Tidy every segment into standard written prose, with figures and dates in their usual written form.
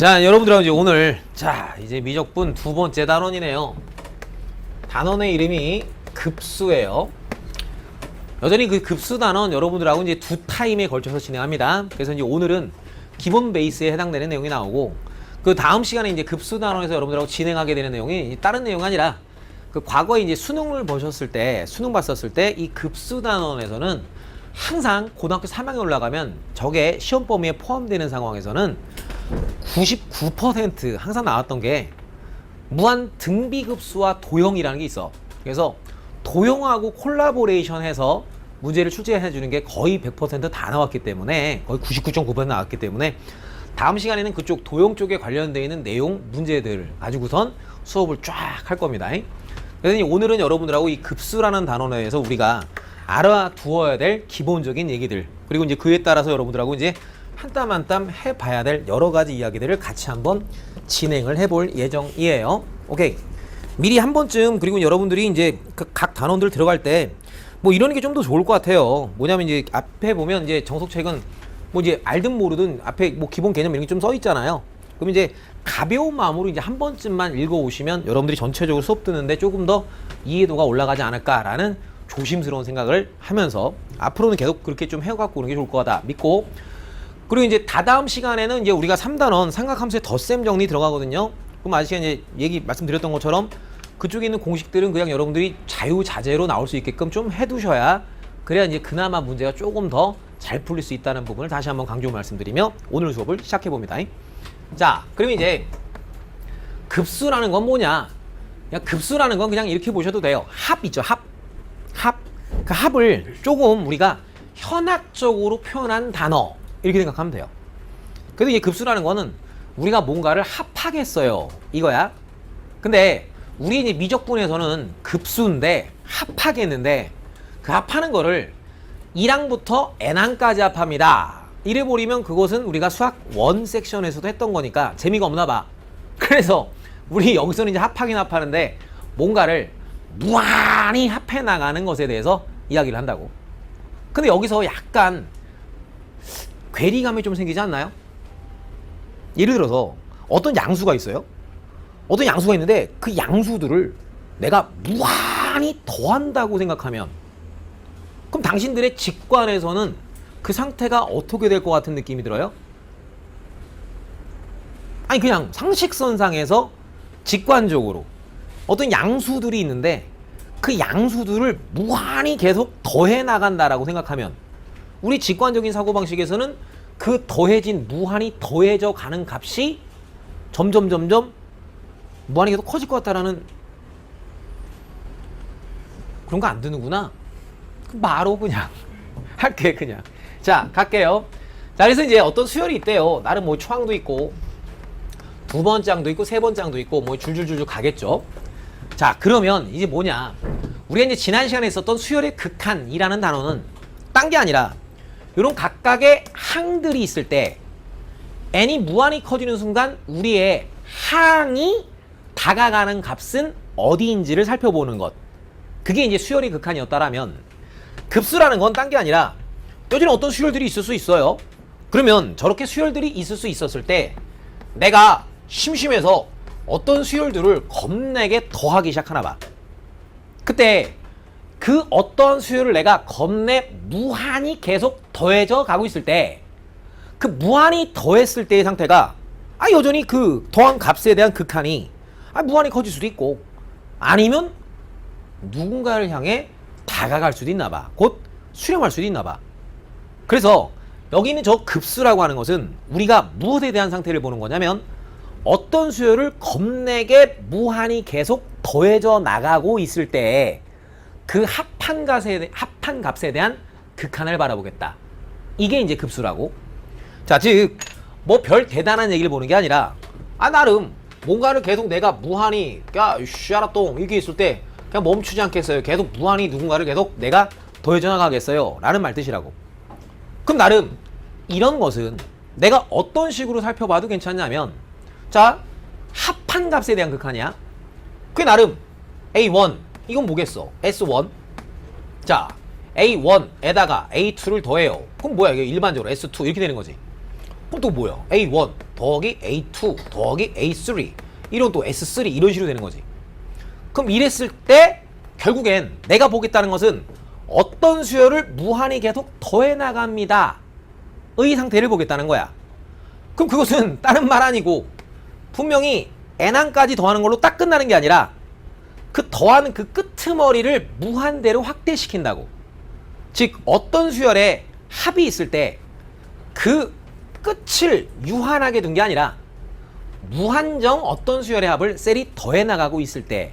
자, 여러분들하고 이제 오늘 이제 미적분 두 번째 단원이네요. 단원의 이름이 급수예요. 여전히 그 급수 단원 여러분들하고 이제 두 타임에 걸쳐서 진행합니다. 그래서 이제 오늘은 기본 베이스에 해당되는 내용이 나오고, 그 다음 시간에 이제 급수 단원에서 여러분들하고 진행하게 되는 내용이 다른 내용이 아니라, 그 과거에 이제 수능 봤었을 때 이 급수 단원에서는 항상 고등학교 3학년 올라가면 저게 시험 범위에 포함되는 상황에서는 99% 항상 나왔던 게 무한 등비급수와 도형이라는 게 있어. 그래서 도형하고 콜라보레이션 해서 문제를 출제해 주는 게 거의 100% 다 나왔기 때문에, 거의 99.9% 나왔기 때문에 다음 시간에는 그쪽 도형 쪽에 관련되어 있는 내용 문제들 가지고선 수업을 쫙 할 겁니다. 그래서 오늘은 여러분들하고 이 급수라는 단원에 대해서 우리가 알아두어야 될 기본적인 얘기들, 그리고 이제 그에 따라서 여러분들하고 이제 한 땀 한 땀 해봐야 될 여러 가지 이야기들을 같이 한번 진행을 해볼 예정이에요. 오케이. 미리 한 번쯤, 그리고 여러분들이 이제 각 단원들 들어갈 때 뭐 이러는 게 좀 더 좋을 것 같아요. 뭐냐면 이제 앞에 보면 이제 정석책은 뭐 이제 알든 모르든 앞에 뭐 기본 개념 이런 게 좀 써 있잖아요. 그럼 이제 가벼운 마음으로 이제 한 번쯤만 읽어 오시면 여러분들이 전체적으로 수업 듣는데 조금 더 이해도가 올라가지 않을까라는 조심스러운 생각을 하면서 앞으로는 계속 그렇게 좀 해갖고 오는 게 좋을 것 같다 믿고, 그리고 이제 다다음 시간에는 이제 우리가 3단원 삼각함수의 덧셈 정리 들어가거든요. 그럼 아직 이제 말씀드렸던 것처럼 그쪽에 있는 공식들은 그냥 여러분들이 자유자재로 나올 수 있게끔 좀 해두셔야, 그래야 이제 그나마 문제가 조금 더 잘 풀릴 수 있다는 부분을 다시 한번 강조 말씀드리며 오늘 수업을 시작해 봅니다. 자, 그러면 이제 급수라는 건 뭐냐? 그냥 급수라는 건 그냥 이렇게 보셔도 돼요. 합 있죠, 합. 그 합을 조금 우리가 현학적으로 표현한 단어 이렇게 생각하면 돼요. 그래도 이제 급수라는 거는 우리가 뭔가를 합하겠어요 이거야. 근데 우리 이제 미적분에서는 급수인데 합하겠는데, 그 합하는 거를 1항부터 n항까지 합합니다 이래 버리면 그것은 우리가 수학 1 섹션에서도 했던 거니까 재미가 없나 봐. 그래서 우리 여기서는 이제 합하긴 합하는데 뭔가를 무한히 합해 나가는 것에 대해서 이야기를 한다고. 근데 여기서 약간 괴리감이 좀 생기지 않나요? 예를 들어서 어떤 양수가 있어요. 어떤 양수가 있는데 그 양수들을 내가 무한히 더한다고 생각하면, 그럼 당신들의 직관에서는 그 상태가 어떻게 될 것 같은 느낌이 들어요? 아니 그냥 상식선상에서 직관적으로 어떤 양수들이 있는데 그 양수들을 무한히 계속 더해 나간다라고 생각하면, 우리 직관적인 사고방식에서는 그 더해진 무한히 더해져 가는 값이 점점 무한히 계속 커질 것 같다라는 그런 거 안 드는구나. 바로 그냥 할게 그냥. 자, 갈게요. 자, 그래서 이제 어떤 수열이 있대요. 나름 뭐 초항도 있고 두 번째 항도 있고 세 번째 항도 있고 뭐 줄줄줄줄 가겠죠. 자, 그러면 이제 뭐냐, 우리가 이제 지난 시간에 있었던 수열의 극한이라는 단어는 딴 게 아니라 이런 각각의 항들이 있을 때 n이 무한히 커지는 순간 우리의 항이 다가가는 값은 어디인지를 살펴보는 것, 그게 이제 수열의 극한이었다라면, 급수라는 건 딴 게 아니라 여전히 어떤 수열들이 있을 수 있어요. 그러면 저렇게 수열들이 있을 수 있었을 때 내가 심심해서 어떤 수열들을 겁내게 더하기 시작하나 봐. 그때 그 어떠한 수열을 내가 겁내 무한히 계속 더해져 가고 있을 때, 그 무한히 더했을 때의 상태가 여전히 그 더한 값에 대한 극한이 무한히 커질 수도 있고, 아니면 누군가를 향해 다가갈 수도 있나 봐. 곧 수렴할 수도 있나 봐. 그래서 여기 있는 저 급수라고 하는 것은 우리가 무엇에 대한 상태를 보는 거냐면, 어떤 수열을 겁내게 무한히 계속 더해져 나가고 있을 때 그 합한 값에 대한 극한을 바라보겠다. 이게 이제 급수라고. 자, 즉 뭐 별 대단한 얘기를 보는 게 아니라 나름 뭔가를 계속 내가 무한히 샤라똥 이렇게 있을 때 그냥 멈추지 않겠어요. 계속 무한히 누군가를 계속 내가 더해져 나가겠어요 라는 말 뜻이라고. 그럼 나름 이런 것은 내가 어떤 식으로 살펴봐도 괜찮냐면, 자, 합한 값에 대한 극한이야. 그게 나름 A1 이건 뭐겠어? S1. 자, A1에다가 A2를 더해요. 그럼 뭐야? 이게 일반적으로 S2 이렇게 되는 거지. 그럼 또 뭐야? A1 더하기 A2 더하기 A3 이런 또 S3 이런 식으로 되는 거지. 그럼 이랬을 때 결국엔 내가 보겠다는 것은 어떤 수열을 무한히 계속 더해 나갑니다 의 상태를 보겠다는 거야. 그럼 그것은 다른 말 아니고 분명히 n항까지 더하는 걸로 딱 끝나는 게 아니라 그 더하는 그 끄트머리를 무한대로 확대시킨다고. 즉 어떤 수열에 합이 있을 때 그 끝을 유한하게 둔 게 아니라 무한정 어떤 수열의 합을 셀이 더해 나가고 있을 때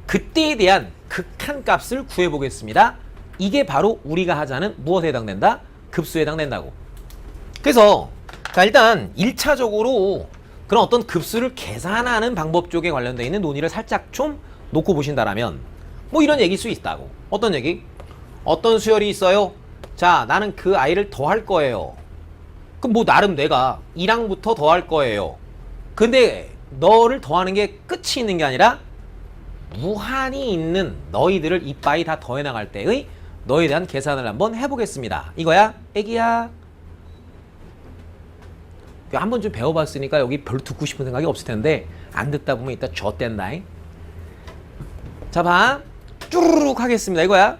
그때에 대한 극한 값을 구해 보겠습니다. 이게 바로 우리가 하자는 무엇에 해당된다? 급수에 해당된다고. 그래서 자 일단 1차적으로 그런 어떤 급수를 계산하는 방법 쪽에 관련되어 있는 논의를 살짝 좀 놓고 보신다라면 뭐 이런 얘기일 수 있다고. 어떤 얘기? 어떤 수열이 있어요? 자 나는 그 아이를 더할 거예요. 그럼 뭐 나름 내가 1항부터 더할 거예요. 근데 너를 더하는 게 끝이 있는 게 아니라 무한히 있는 너희들을 이빠이 다 더해 나갈 때의 너에 대한 계산을 한번 해보겠습니다. 이거야? 애기야? 한번 좀 배워봤으니까 여기 별로 듣고 싶은 생각이 없을 텐데 안 듣다 보면 이따 젖댄다잉. 자 봐. 쭈르륵 하겠습니다. 이거야?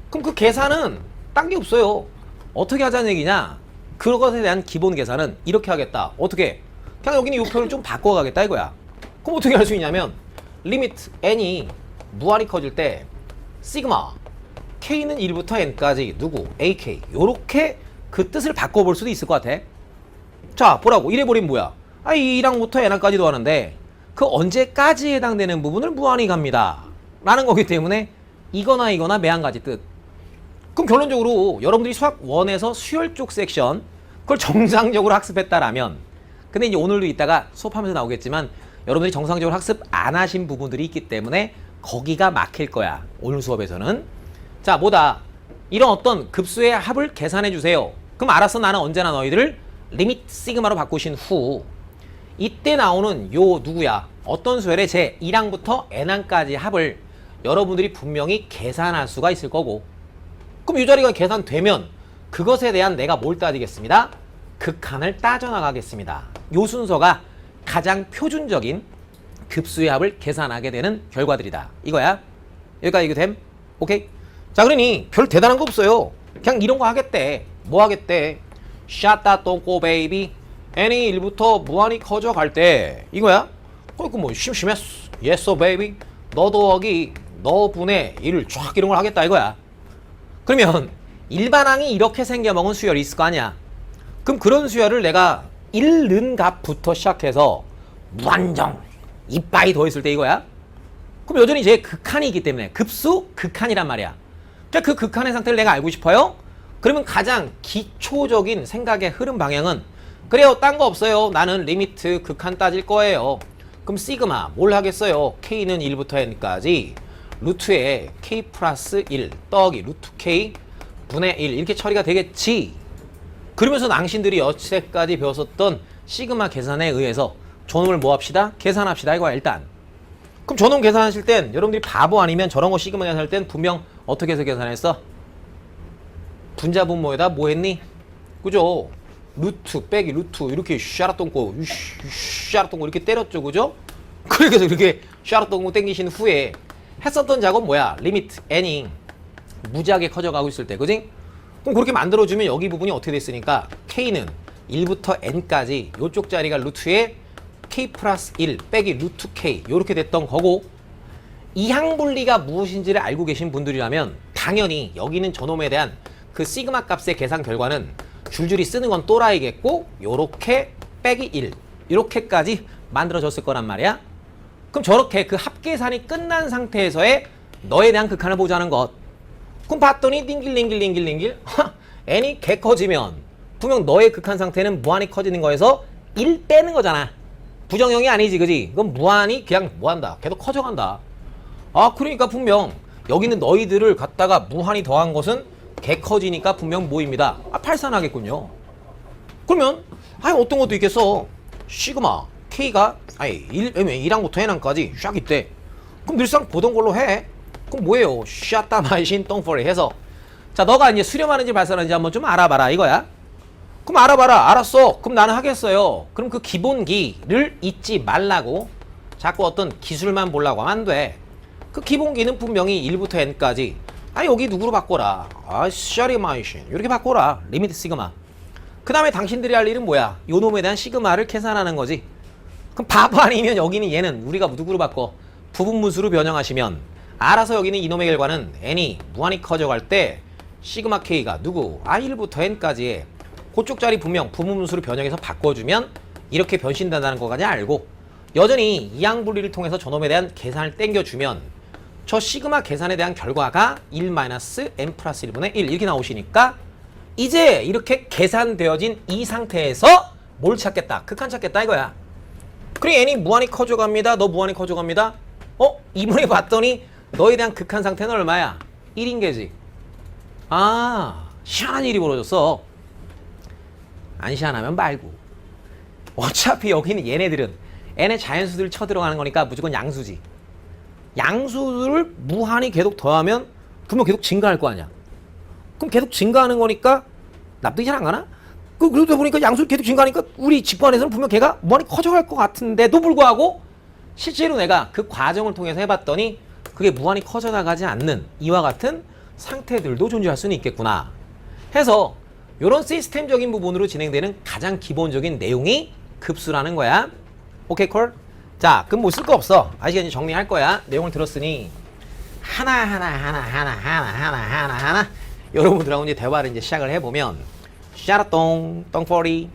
그럼 그 계산은 딴 게 없어요. 어떻게 하자는 얘기냐? 그것에 대한 기본 계산은 이렇게 하겠다. 어떻게? 그냥 여기는 이 표를 좀 바꿔가겠다 이거야. 그럼 어떻게 할 수 있냐면 리미트 n이 무한히 커질 때 시그마 k는 1부터 n까지 누구? ak 요렇게 그 뜻을 바꿔볼 수도 있을 것 같아. 자 보라고. 이래버리면 뭐야? 아 2항부터 n항까지도 하는데 그 언제까지 해당되는 부분을 무한히 갑니다 라는 거기 때문에 이거나 이거나 매 한 가지 뜻. 그럼 결론적으로 여러분들이 수학 1에서 수열 쪽 섹션 그걸 정상적으로 학습했다라면 근데 이제 오늘도 이따가 수업하면서 나오겠지만 여러분들이 정상적으로 학습 안 하신 부분들이 있기 때문에 거기가 막힐 거야. 오늘 수업에서는. 자 뭐다? 이런 어떤 급수의 합을 계산해 주세요. 그럼 알았어. 나는 언제나 너희들을 리미트 시그마로 바꾸신 후 이때 나오는 요 누구야? 어떤 수열의 제 1항부터 n항까지 합을 여러분들이 분명히 계산할 수가 있을 거고 그럼 이 자리가 계산되면 그것에 대한 내가 뭘 따지겠습니다? 극한을 따져나가겠습니다. 요 순서가 가장 표준적인 급수의 합을 계산하게 되는 결과들이다. 이거야. 여기까지 이거 됨? 오케이? 자 그러니 별 대단한 거 없어요. 그냥 이런 거 하겠대. 뭐 하겠대? 샤따 똥꼬 베이비 n이 1부터 무한히 커져갈 때 이거야? 그거 뭐 심심했어. 예스 베이비 너 더하기 너 분의 1을 쫙 이런 걸 하겠다 이거야. 그러면 일반항이 이렇게 생겨먹은 수열이 있을 거 아니야. 그럼 그런 수열을 내가 1는 값부터 시작해서 무한정 이빠이 더했을 때 이거야. 그럼 여전히 제 극한이 있기 때문에 급수 극한이란 말이야. 그러니까 그 극한의 상태를 내가 알고 싶어요. 그러면 가장 기초적인 생각의 흐름 방향은 그래요. 딴 거 없어요. 나는 리미트 극한 따질 거예요. 그럼 시그마 뭘 하겠어요? k는 1부터 n까지 루트에 k 플러스 1 떡이 루트 k 분의 1 이렇게 처리가 되겠지. 그러면서 낭신들이 여태까지 배웠었던 시그마 계산에 의해서 저놈을 뭐 합시다? 계산합시다 이거야 일단. 그럼 저놈 계산하실 땐 여러분들이 바보 아니면 저런 거 시그마 계산할 땐 분명 어떻게 해서 계산했어? 분자분모에다 뭐 했니? 그죠? 루트 빼기 루트 이렇게 샤라똥꼬 샤라똥꼬 이렇게 때렸죠 그죠? 그렇게 해서 이렇게 샤라똥꼬 땡기신 후에 했었던 작업 뭐야? 리미트 n이 무지하게 커져가고 있을 때 그지? 그럼 그렇게 만들어주면 여기 부분이 어떻게 됐으니까 k는 1부터 n까지 요쪽 자리가 루트에 k 플러스 1 빼기 루트 k 요렇게 됐던 거고 이항분리가 무엇인지를 알고 계신 분들이라면 당연히 여기는 저놈에 대한 그 시그마 값의 계산 결과는 줄줄이 쓰는 건 또라이겠고 요렇게 빼기 1 이렇게까지 만들어졌을 거란 말이야. 그럼 저렇게 그 합계산이 끝난 상태에서의 너에 대한 극한을 보자는 것. 그럼 봤더니 링길링길링길링길 n이 개 커지면 분명 너의 극한 상태는 무한히 커지는 거에서 1 빼는 거잖아. 부정형이 아니지 그지? 그럼 무한히 그냥 뭐한다 계속 커져간다. 아 그러니까 분명 여기는 너희들을 갖다가 무한히 더한 것은 개 커지니까 분명 뭐입니다. 아 팔산하겠군요. 그러면 아니 어떤 것도 있겠어. 시그마 k가 아니 1항부터 n항까지 샥 있대. 그럼 늘상 보던 걸로 해. 그럼 뭐예요? 샷다 마이신 똥포리 해서 자 너가 이제 수렴하는지 발산하는지 한번 좀 알아봐라 이거야. 그럼 알아봐라. 알았어. 그럼 나는 하겠어요. 그럼 그 기본기를 잊지 말라고 자꾸 어떤 기술만 보려고 하면 안 돼. 그 기본기는 분명히 1부터 n까지 여기 누구로 바꿔라. 샤리마이신 이렇게 바꿔라. 리미트 시그마. 그 다음에 당신들이 할 일은 뭐야? 요 놈에 대한 시그마를 계산하는 거지. 그럼 바보 아니면 여기는 얘는 우리가 누구로 바꿔? 부분분수로 변형하시면 알아서 여기는 이놈의 결과는 n이 무한히 커져갈 때 시그마 k가 누구? 1부터 n까지의 그쪽 자리 분명 부분분수로 변형해서 바꿔주면 이렇게 변신된다는 거까지 알고 여전히 이항분리를 통해서 저놈에 대한 계산을 땡겨주면 저 시그마 계산에 대한 결과가 1-n 플러스 1분의 1 이렇게 나오시니까 이제 이렇게 계산되어진 이 상태에서 뭘 찾겠다? 극한 찾겠다 이거야. 그리고 n이 무한히 커져갑니다. 너 무한히 커져갑니다. 이번에 봤더니 너에 대한 극한 상태는 얼마야? 1인 게지. 희한한 일이 벌어졌어. 안 희한하면 말고. 어차피 여기는 얘네들은 n의 자연수들 쳐들어가는 거니까 무조건 양수지. 양수를 무한히 계속 더하면 분명 계속 증가할 거 아니야. 그럼 계속 증가하는 거니까 납득이 잘 안 가나? 그러다 보니까 양수를 계속 증가하니까 우리 직관에서는 분명 걔가 무한히 커져갈 것 같은데도 불구하고 실제로 내가 그 과정을 통해서 해봤더니 그게 무한히 커져나가지 않는 이와 같은 상태들도 존재할 수는 있겠구나 해서 이런 시스템적인 부분으로 진행되는 가장 기본적인 내용이 급수라는 거야. 오케이 콜? 자, 그럼 뭐 쓸 거 없어. 아시겠니? 정리할 거야. 내용을 들었으니 하나 여러분들하고 이제 대화를 이제 시작을 해보면 샤라똥 똥포리.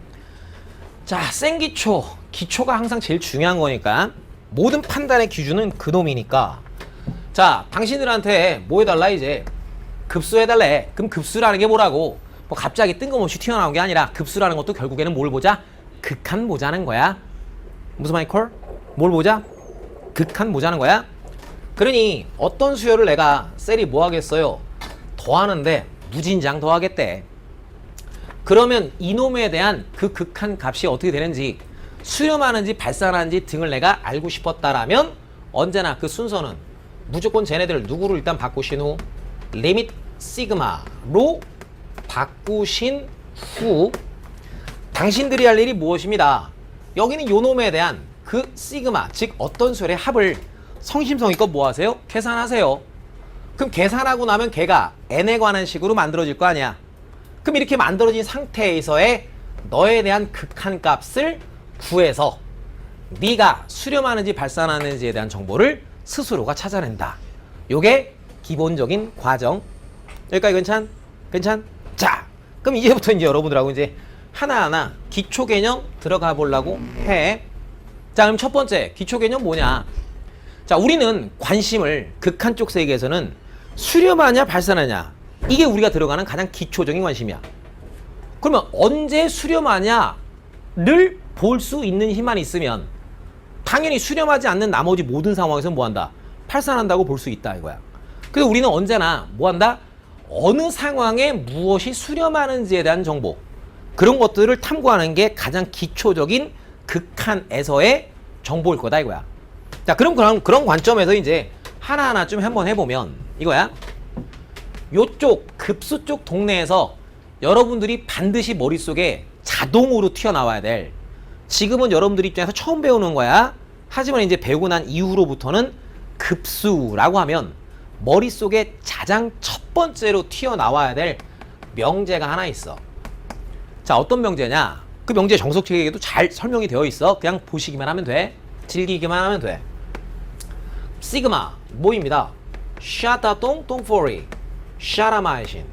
자, 센 기초가 항상 제일 중요한 거니까 모든 판단의 기준은 그놈이니까 자, 당신들한테 뭐 해달라 이제 급수해달래. 그럼 급수라는 게 뭐라고? 뭐 갑자기 뜬금없이 튀어나온 게 아니라 급수라는 것도 결국에는 뭘 보자? 극한 보자는 거야. 무슨 말이 콜? 뭘 보자? 극한 보자는 거야. 그러니 어떤 수열을 내가 셀이 뭐 하겠어요? 더하는데 무진장 더하겠대. 그러면 이놈에 대한 그 극한 값이 어떻게 되는지 수렴하는지 발산하는지 등을 내가 알고 싶었다라면 언제나 그 순서는 무조건 쟤네들 누구를 일단 바꾸신 후 리밋 시그마로 바꾸신 후 당신들이 할 일이 무엇입니다. 여기는 요놈에 대한 그 시그마 즉 어떤 수열의 합을 성심성의껏 뭐 하세요? 계산하세요. 그럼 계산하고 나면 걔가 n에 관한 식으로 만들어질 거 아니야. 그럼 이렇게 만들어진 상태에서의 너에 대한 극한 값을 구해서 네가 수렴하는지 발산하는지에 대한 정보를 스스로가 찾아낸다. 요게 기본적인 과정. 여기까지 괜찮? 자, 그럼 이제부터 이제 여러분들하고 이제 하나하나 기초 개념 들어가 보려고 해. 자, 그럼 첫 번째 기초 개념 뭐냐? 자, 우리는 관심을 극한 쪽 세계에서는 수렴하냐 발산하냐 이게 우리가 들어가는 가장 기초적인 관심이야. 그러면 언제 수렴하냐를 볼 수 있는 힘만 있으면 당연히 수렴하지 않는 나머지 모든 상황에서 뭐한다? 발산한다고 볼 수 있다 이거야. 그래서 우리는 언제나 뭐한다? 어느 상황에 무엇이 수렴하는지에 대한 정보 그런 것들을 탐구하는 게 가장 기초적인 극한에서의 정보일 거다 이거야. 자, 그런 관점에서 이제 하나하나 좀 한번 해보면 이거야. 요쪽 급수 쪽 동네에서 여러분들이 반드시 머릿속에 자동으로 튀어나와야 될 지금은 여러분들 입장에서 처음 배우는 거야. 하지만 이제 배우고 난 이후로부터는 급수라고 하면 머릿속에 가장 첫 번째로 튀어나와야 될 명제가 하나 있어. 자, 어떤 명제냐? 그 명제 정석책에도 잘 설명이 되어 있어. 그냥 보시기만 하면 돼. 즐기기만 하면 돼. 시그마 뭐입니다. 샤타똥 똥포리 샤라마이신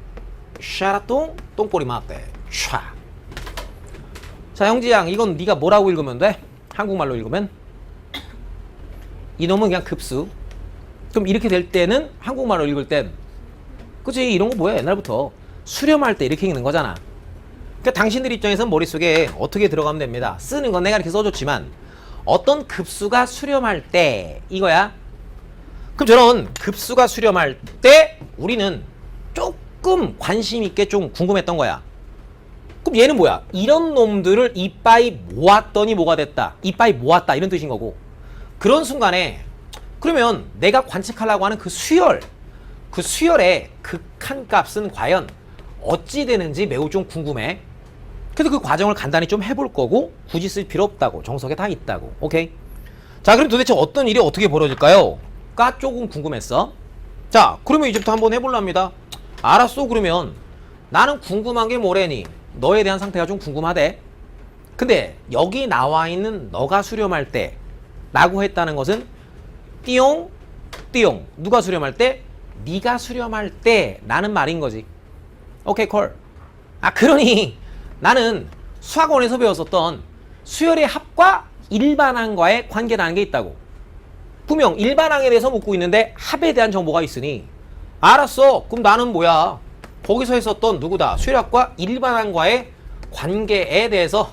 샤라똥 똥꼬리 맞대 촤. 자, 형제양 이건 네가 뭐라고 읽으면 돼? 한국말로 읽으면 이놈은 그냥 급수. 그럼 이렇게 될 때는 한국말로 읽을 땐 그치 이런 거 뭐야 옛날부터 수렴할 때 이렇게 읽는 거잖아. 그러니까 당신들 입장에서는 머릿속에 어떻게 들어가면 됩니다. 쓰는 건 내가 이렇게 써줬지만 어떤 급수가 수렴할 때 이거야. 그럼 저런 급수가 수렴할 때 우리는 조금 관심 있게 좀 궁금했던 거야. 그럼 얘는 뭐야? 이런 놈들을 이빠이 모았더니 뭐가 됐다. 이빠이 모았다 이런 뜻인 거고. 그런 순간에 그러면 내가 관측하려고 하는 그 수열의 극한 값은 과연 어찌 되는지 매우 좀 궁금해. 그래서 그 과정을 간단히 좀 해볼 거고 굳이 쓸 필요 없다고. 정석에 다 있다고. 오케이? 자, 그럼 도대체 어떤 일이 어떻게 벌어질까요? 가 조금 궁금했어. 자, 그러면 이제부터 한번 해볼랍니다. 알았어. 그러면 나는 궁금한 게 뭐래니? 너에 대한 상태가 좀 궁금하대. 근데 여기 나와 있는 너가 수렴할 때 라고 했다는 것은 띠용 띠용 누가 수렴할 때? 네가 수렴할 때 라는 말인 거지. 오케이 콜. 아, 그러니 나는 수학원에서 배웠었던 수열의 합과 일반항과의 관계라는 게 있다고. 분명 일반항에 대해서 묻고 있는데 합에 대한 정보가 있으니 알았어. 그럼 나는 뭐야? 거기서 했었던 누구다? 수열합과 일반항과의 관계에 대해서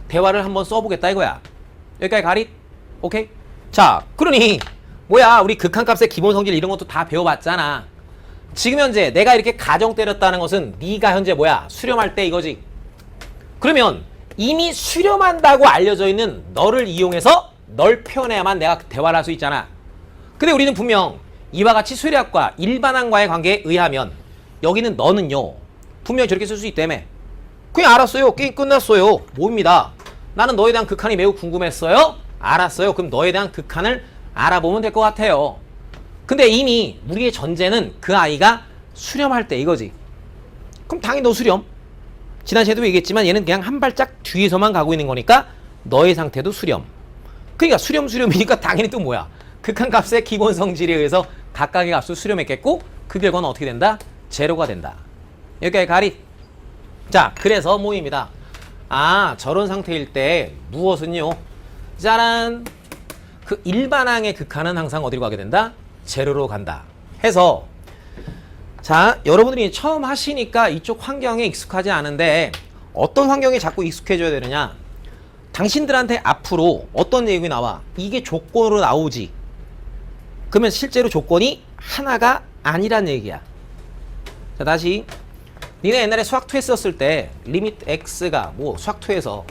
대화를 한번 써보겠다 이거야. 여기까지 가릿? 오케이? 자, 그러니 뭐야? 우리 극한값의 기본 성질 이런 것도 다 배워봤잖아. 지금 현재 내가 이렇게 가정 때렸다는 것은 네가 현재 뭐야? 수렴할 때 이거지. 그러면 이미 수렴한다고 알려져 있는 너를 이용해서 널 표현해야만 내가 대화를 할 수 있잖아. 근데 우리는 분명 이와 같이 수렴합과 일반항과의 관계에 의하면 여기는 너는요 분명히 저렇게 쓸 수 있다며. 그냥 알았어요. 게임 끝났어요. 뭐입니다. 나는 너에 대한 극한이 매우 궁금했어요. 알았어요. 그럼 너에 대한 극한을 알아보면 될 것 같아요. 근데 이미 우리의 전제는 그 아이가 수렴할 때 이거지. 그럼 당연히 너 수렴. 지난 시간에도 얘기했지만 얘는 그냥 한 발짝 뒤에서만 가고 있는 거니까 너의 상태도 수렴. 그러니까 수렴이니까 당연히 또 뭐야? 극한값의 기본 성질에 의해서 각각의 값을 수렴했겠고 그 결과는 어떻게 된다? 제로가 된다. 여기까지 가리. 자, 그래서 모임이다. 아, 저런 상태일 때 무엇은요? 짜란! 그 일반항의 극한은 항상 어디로 가게 된다? 제로로 간다. 해서 자, 여러분들이 처음 하시니까 이쪽 환경에 익숙하지 않은데 어떤 환경에 자꾸 익숙해져야 되느냐? 당신들한테 앞으로 어떤 내용이 나와? 이게 조건으로 나오지. 그러면 실제로 조건이 하나가 아니란 얘기야. 자, 다시 니네 옛날에 수학2 했었을 때 리미트 x가 뭐 수학2에서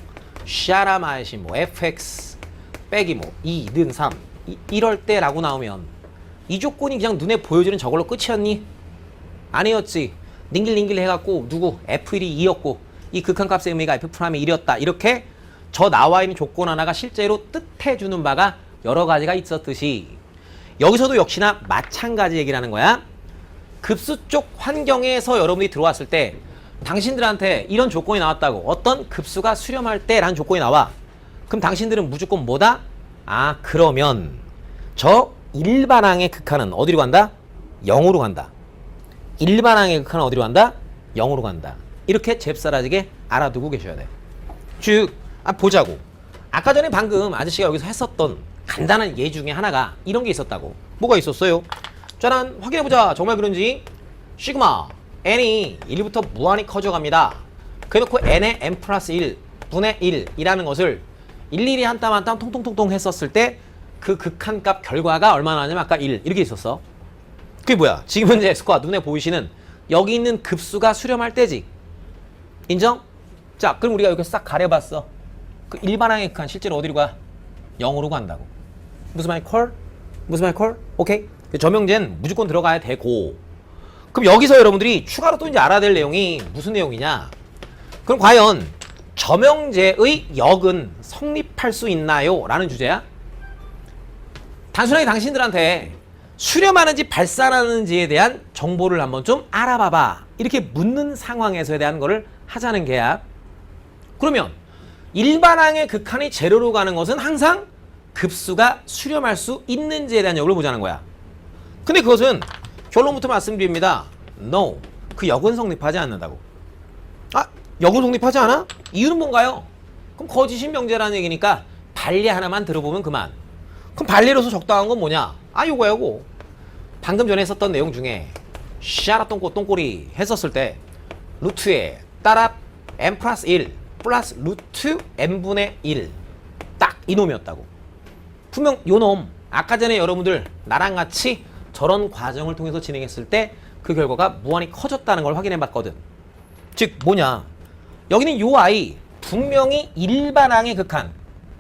샤라마이시 뭐 fx 빼기 뭐 2 는 3 이럴 때라고 나오면 이 조건이 그냥 눈에 보여주는 저걸로 끝이었니? 아니었지. 링길링길 해갖고 누구 f1이 2였고 이 극한값의 의미가 f'의 1이었다. 이렇게 저 나와 있는 조건 하나가 실제로 뜻해주는 바가 여러 가지가 있었듯이 여기서도 역시나 마찬가지 얘기를 하는 거야. 급수 쪽 환경에서 여러분들이 들어왔을 때 당신들한테 이런 조건이 나왔다고. 어떤 급수가 수렴할 때라는 조건이 나와. 그럼 당신들은 무조건 뭐다? 아, 그러면 저 일반항의 극한은 어디로 간다? 0으로 간다. 일반항의 극한은 어디로 간다? 0으로 간다. 이렇게 잽싸라지게 알아두고 계셔야 돼. 즉, 보자고. 아까 전에 방금 아저씨가 여기서 했었던 간단한 예 중에 하나가 이런 게 있었다고. 뭐가 있었어요? 짜란, 확인해보자. 정말 그런지. 시그마 n이 1부터 무한히 커져갑니다. 그래놓고 n의 n 플러스 1 분의 1이라는 것을 일일이 한 땀 한 땀 통통통통 했었을 때 그 극한값 결과가 얼마나 나냐면 아까 1 이렇게 있었어. 그게 뭐야? 지금 현재 X과 눈에 보이시는 여기 있는 급수가 수렴할 때지. 인정? 자, 그럼 우리가 여기 싹 가려봤어. 그 일반항의 극한 실제로 어디로 가? 0으로 간다고. 무슨 말 콜? 무슨 말 콜? 오케이? 저명제는 무조건 들어가야 되고. 그럼 여기서 여러분들이 추가로 또 이제 알아야 될 내용이 무슨 내용이냐? 그럼 과연 저명제의 역은 성립할 수 있나요? 라는 주제야. 단순하게 당신들한테 수렴하는지 발산하는지에 대한 정보를 한번 좀 알아봐봐. 이렇게 묻는 상황에서에 대한 거를 하자는 게야. 그러면 일반항의 극한이 제로로 가는 것은 항상 급수가 수렴할 수 있는지에 대한 역을 보자는 거야. 근데 그것은 결론부터 말씀드립니다. No. 그 역은 성립하지 않는다고. 아, 역은 성립하지 않아? 이유는 뭔가요? 그럼 거짓인 명제라는 얘기니까 반례 하나만 들어보면 그만. 그럼 반례로서 적당한 건 뭐냐? 아, 요거야, 요거. 방금 전에 했었던 내용 중에 샤라 똥꼬리 했었을 때 루트에 따라 n 플러스 1 플러스 루트 n분의 1 딱 이놈이었다고. 분명 요놈 아까 전에 여러분들 나랑 같이 저런 과정을 통해서 진행했을 때 그 결과가 무한히 커졌다는 걸 확인해 봤거든. 즉 뭐냐, 여기는 요 아이 분명히 일반항의 극한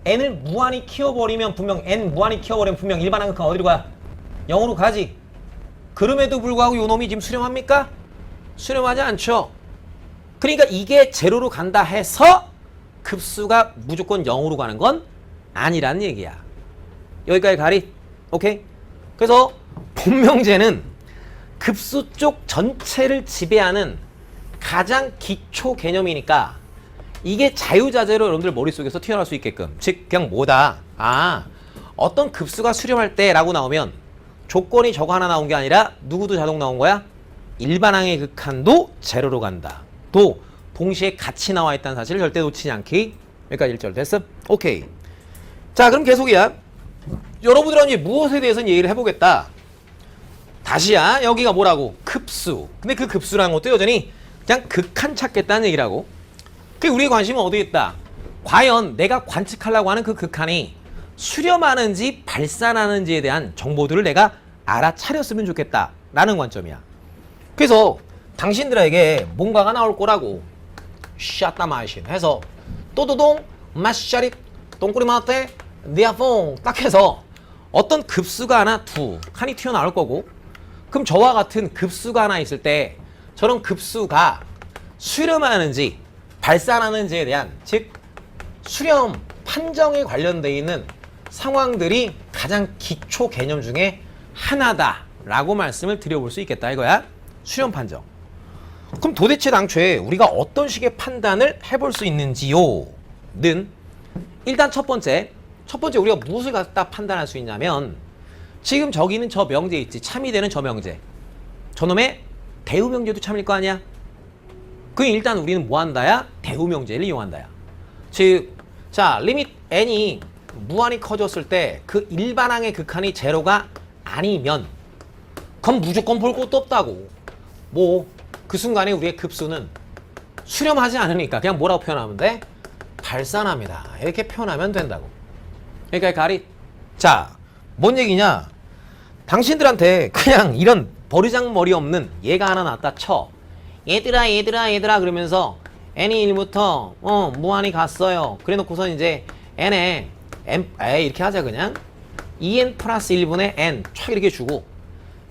n을 무한히 키워버리면 분명 n 무한히 키워버리면 분명 일반항의 극한 어디로 가? 0으로 가지. 그럼에도 불구하고 요 놈이 지금 수렴합니까? 수렴하지 않죠. 그러니까 이게 제로로 간다 해서 급수가 무조건 0으로 가는 건 아니란 얘기야. 여기까지 가리? 오케이? 그래서 본명제는 급수 쪽 전체를 지배하는 가장 기초 개념이니까 이게 자유자재로 여러분들 머릿속에서 튀어나올 수 있게끔, 즉 그냥 뭐다, 어떤 급수가 수렴할 때 라고 나오면 조건이 저거 하나 나온 게 아니라 누구도 자동 나온 거야? 일반항의 극한도 제로로 간다. 또 동시에 같이 나와 있다는 사실을 절대 놓치지 않기. 여기까지 1절 됐어? 오케이. 자, 그럼 계속이야. 여러분들은 이제 무엇에 대해서는 얘기를 해보겠다. 다시야, 여기가 뭐라고? 급수. 근데 그 급수라는 것도 여전히 그냥 극한 찾겠다는 얘기라고. 그 우리의 관심은 어디에 있다? 과연 내가 관측하려고 하는 그 극한이 수렴하는지 발산하는지에 대한 정보들을 내가 알아차렸으면 좋겠다 라는 관점이야. 그래서 당신들에게 뭔가가 나올 거라고 샷다마신 해서 또도동 마샤리 똥꼬리 마테 니아퐁 딱 해서 어떤 급수가 하나 두 칸이 튀어나올 거고, 그럼 저와 같은 급수가 하나 있을 때 저런 급수가 수렴하는지 발산하는지에 대한, 즉 수렴 판정에 관련되어 있는 상황들이 가장 기초 개념 중에 하나다라고 말씀을 드려볼 수 있겠다 이거야. 수렴 판정. 그럼 도대체 당초에 우리가 어떤 식의 판단을 해볼 수 있는지요는, 일단 첫 번째 우리가 무엇을 갖다 판단할 수 있냐면, 지금 저기는 저 명제 있지, 참이 되는 저 명제, 저놈의 대우 명제도 참일 거 아니야. 그 일단 우리는 뭐 한다야? 대우 명제를 이용한다야. 즉, 자, 리밋 n이 무한히 커졌을 때 그 일반항의 극한이 제로가 아니면 그건 무조건 볼 것도 없다고. 뭐 그 순간에 우리의 급수는 수렴하지 않으니까 그냥 뭐라고 표현하면 돼? 발산합니다. 이렇게 표현하면 된다고. 그러니까 가리. 자, 뭔 얘기냐? 당신들한테 그냥 이런 버리장머리 없는 얘가 하나 나왔다 쳐. 얘들아 그러면서 n이 1부터 무한히 갔어요. 그래 놓고선 이제 n에 이렇게 하자. 그냥 2n 플러스 1분의 n 촥 이렇게 주고,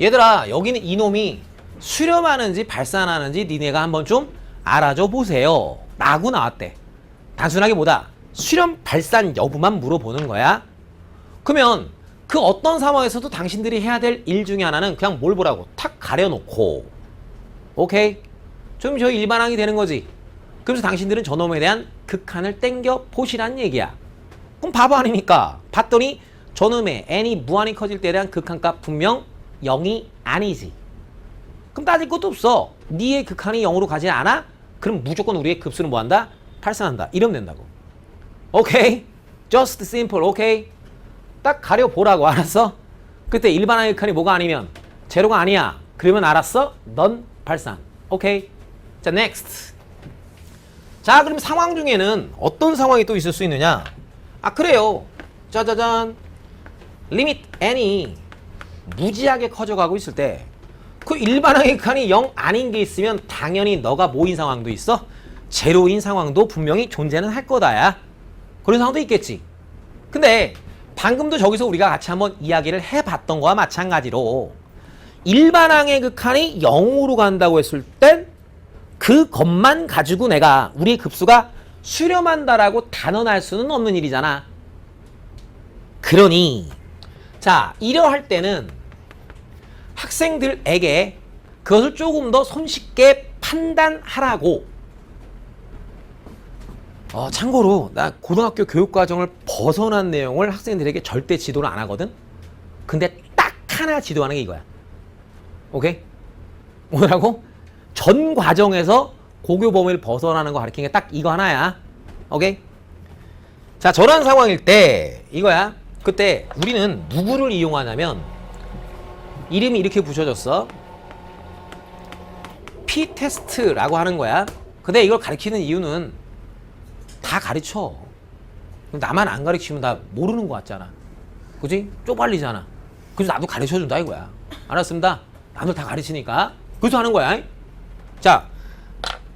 얘들아 여기는 이놈이 수렴하는지 발산하는지 니네가 한번 좀 알아줘 보세요 라고 나왔대. 단순하게 뭐다? 수렴 발산 여부만 물어보는 거야. 그러면 그 어떤 상황에서도 당신들이 해야 될 일 중에 하나는 그냥 뭘 보라고? 탁 가려놓고, 오케이? 좀 저 일반항이 되는 거지. 그래서 당신들은 저놈에 대한 극한을 땡겨 보시란 얘기야. 그럼 바보 아닙니까? 봤더니 저놈의 n이 무한히 커질 때에 대한 극한값 분명 0이 아니지. 그럼 따질 것도 없어. 니의 극한이 0으로 가지 않아? 그럼 무조건 우리의 급수는 뭐한다? 발산한다. 이러면 된다고. 오케이? Just simple. 오케이? 딱 가려보라고. 알았어? 그때 일반항의 극한이 뭐가 아니면 제로가 아니야. 그러면 알았어? 넌 발산. 오케이? 자, next. 자, 그럼 상황 중에는 어떤 상황이 또 있을 수 있느냐? 그래요. 짜자잔. 리밋 n이 무지하게 커져가고 있을 때 그 일반항의 극한이 0 아닌 게 있으면 당연히 너가 뭐인 상황도 있어? 제로인 상황도 분명히 존재는 할 거다야. 그런 상황도 있겠지. 근데 방금도 저기서 우리가 같이 한번 이야기를 해봤던 거와 마찬가지로 일반항의 극한이 0으로 간다고 했을 땐 그것만 가지고 내가 우리의 급수가 수렴한다라고 단언할 수는 없는 일이잖아. 그러니 자, 이러할 때는 학생들에게 그것을 조금 더 손쉽게 판단하라고. 참고로 나 고등학교 교육과정을 벗어난 내용을 학생들에게 절대 지도를 안 하거든. 근데 딱 하나 지도하는 게 이거야. 오케이? 뭐라고? 전 과정에서 고교 범위를 벗어나는 거 가르치는 게 딱 이거 하나야. 오케이? 자, 저런 상황일 때 이거야. 그때 우리는 누구를 이용하냐면, 이름이 이렇게 붙여졌어. P-테스트라고 하는 거야. 근데 이걸 가르치는 이유는 다 가르쳐. 나만 안 가르치면 다 모르는 거 같잖아. 그지? 쪽팔리잖아. 그래서 나도 가르쳐준다 이거야. 알았습니다. 남들 다 가르치니까. 그래서 하는 거야. 자,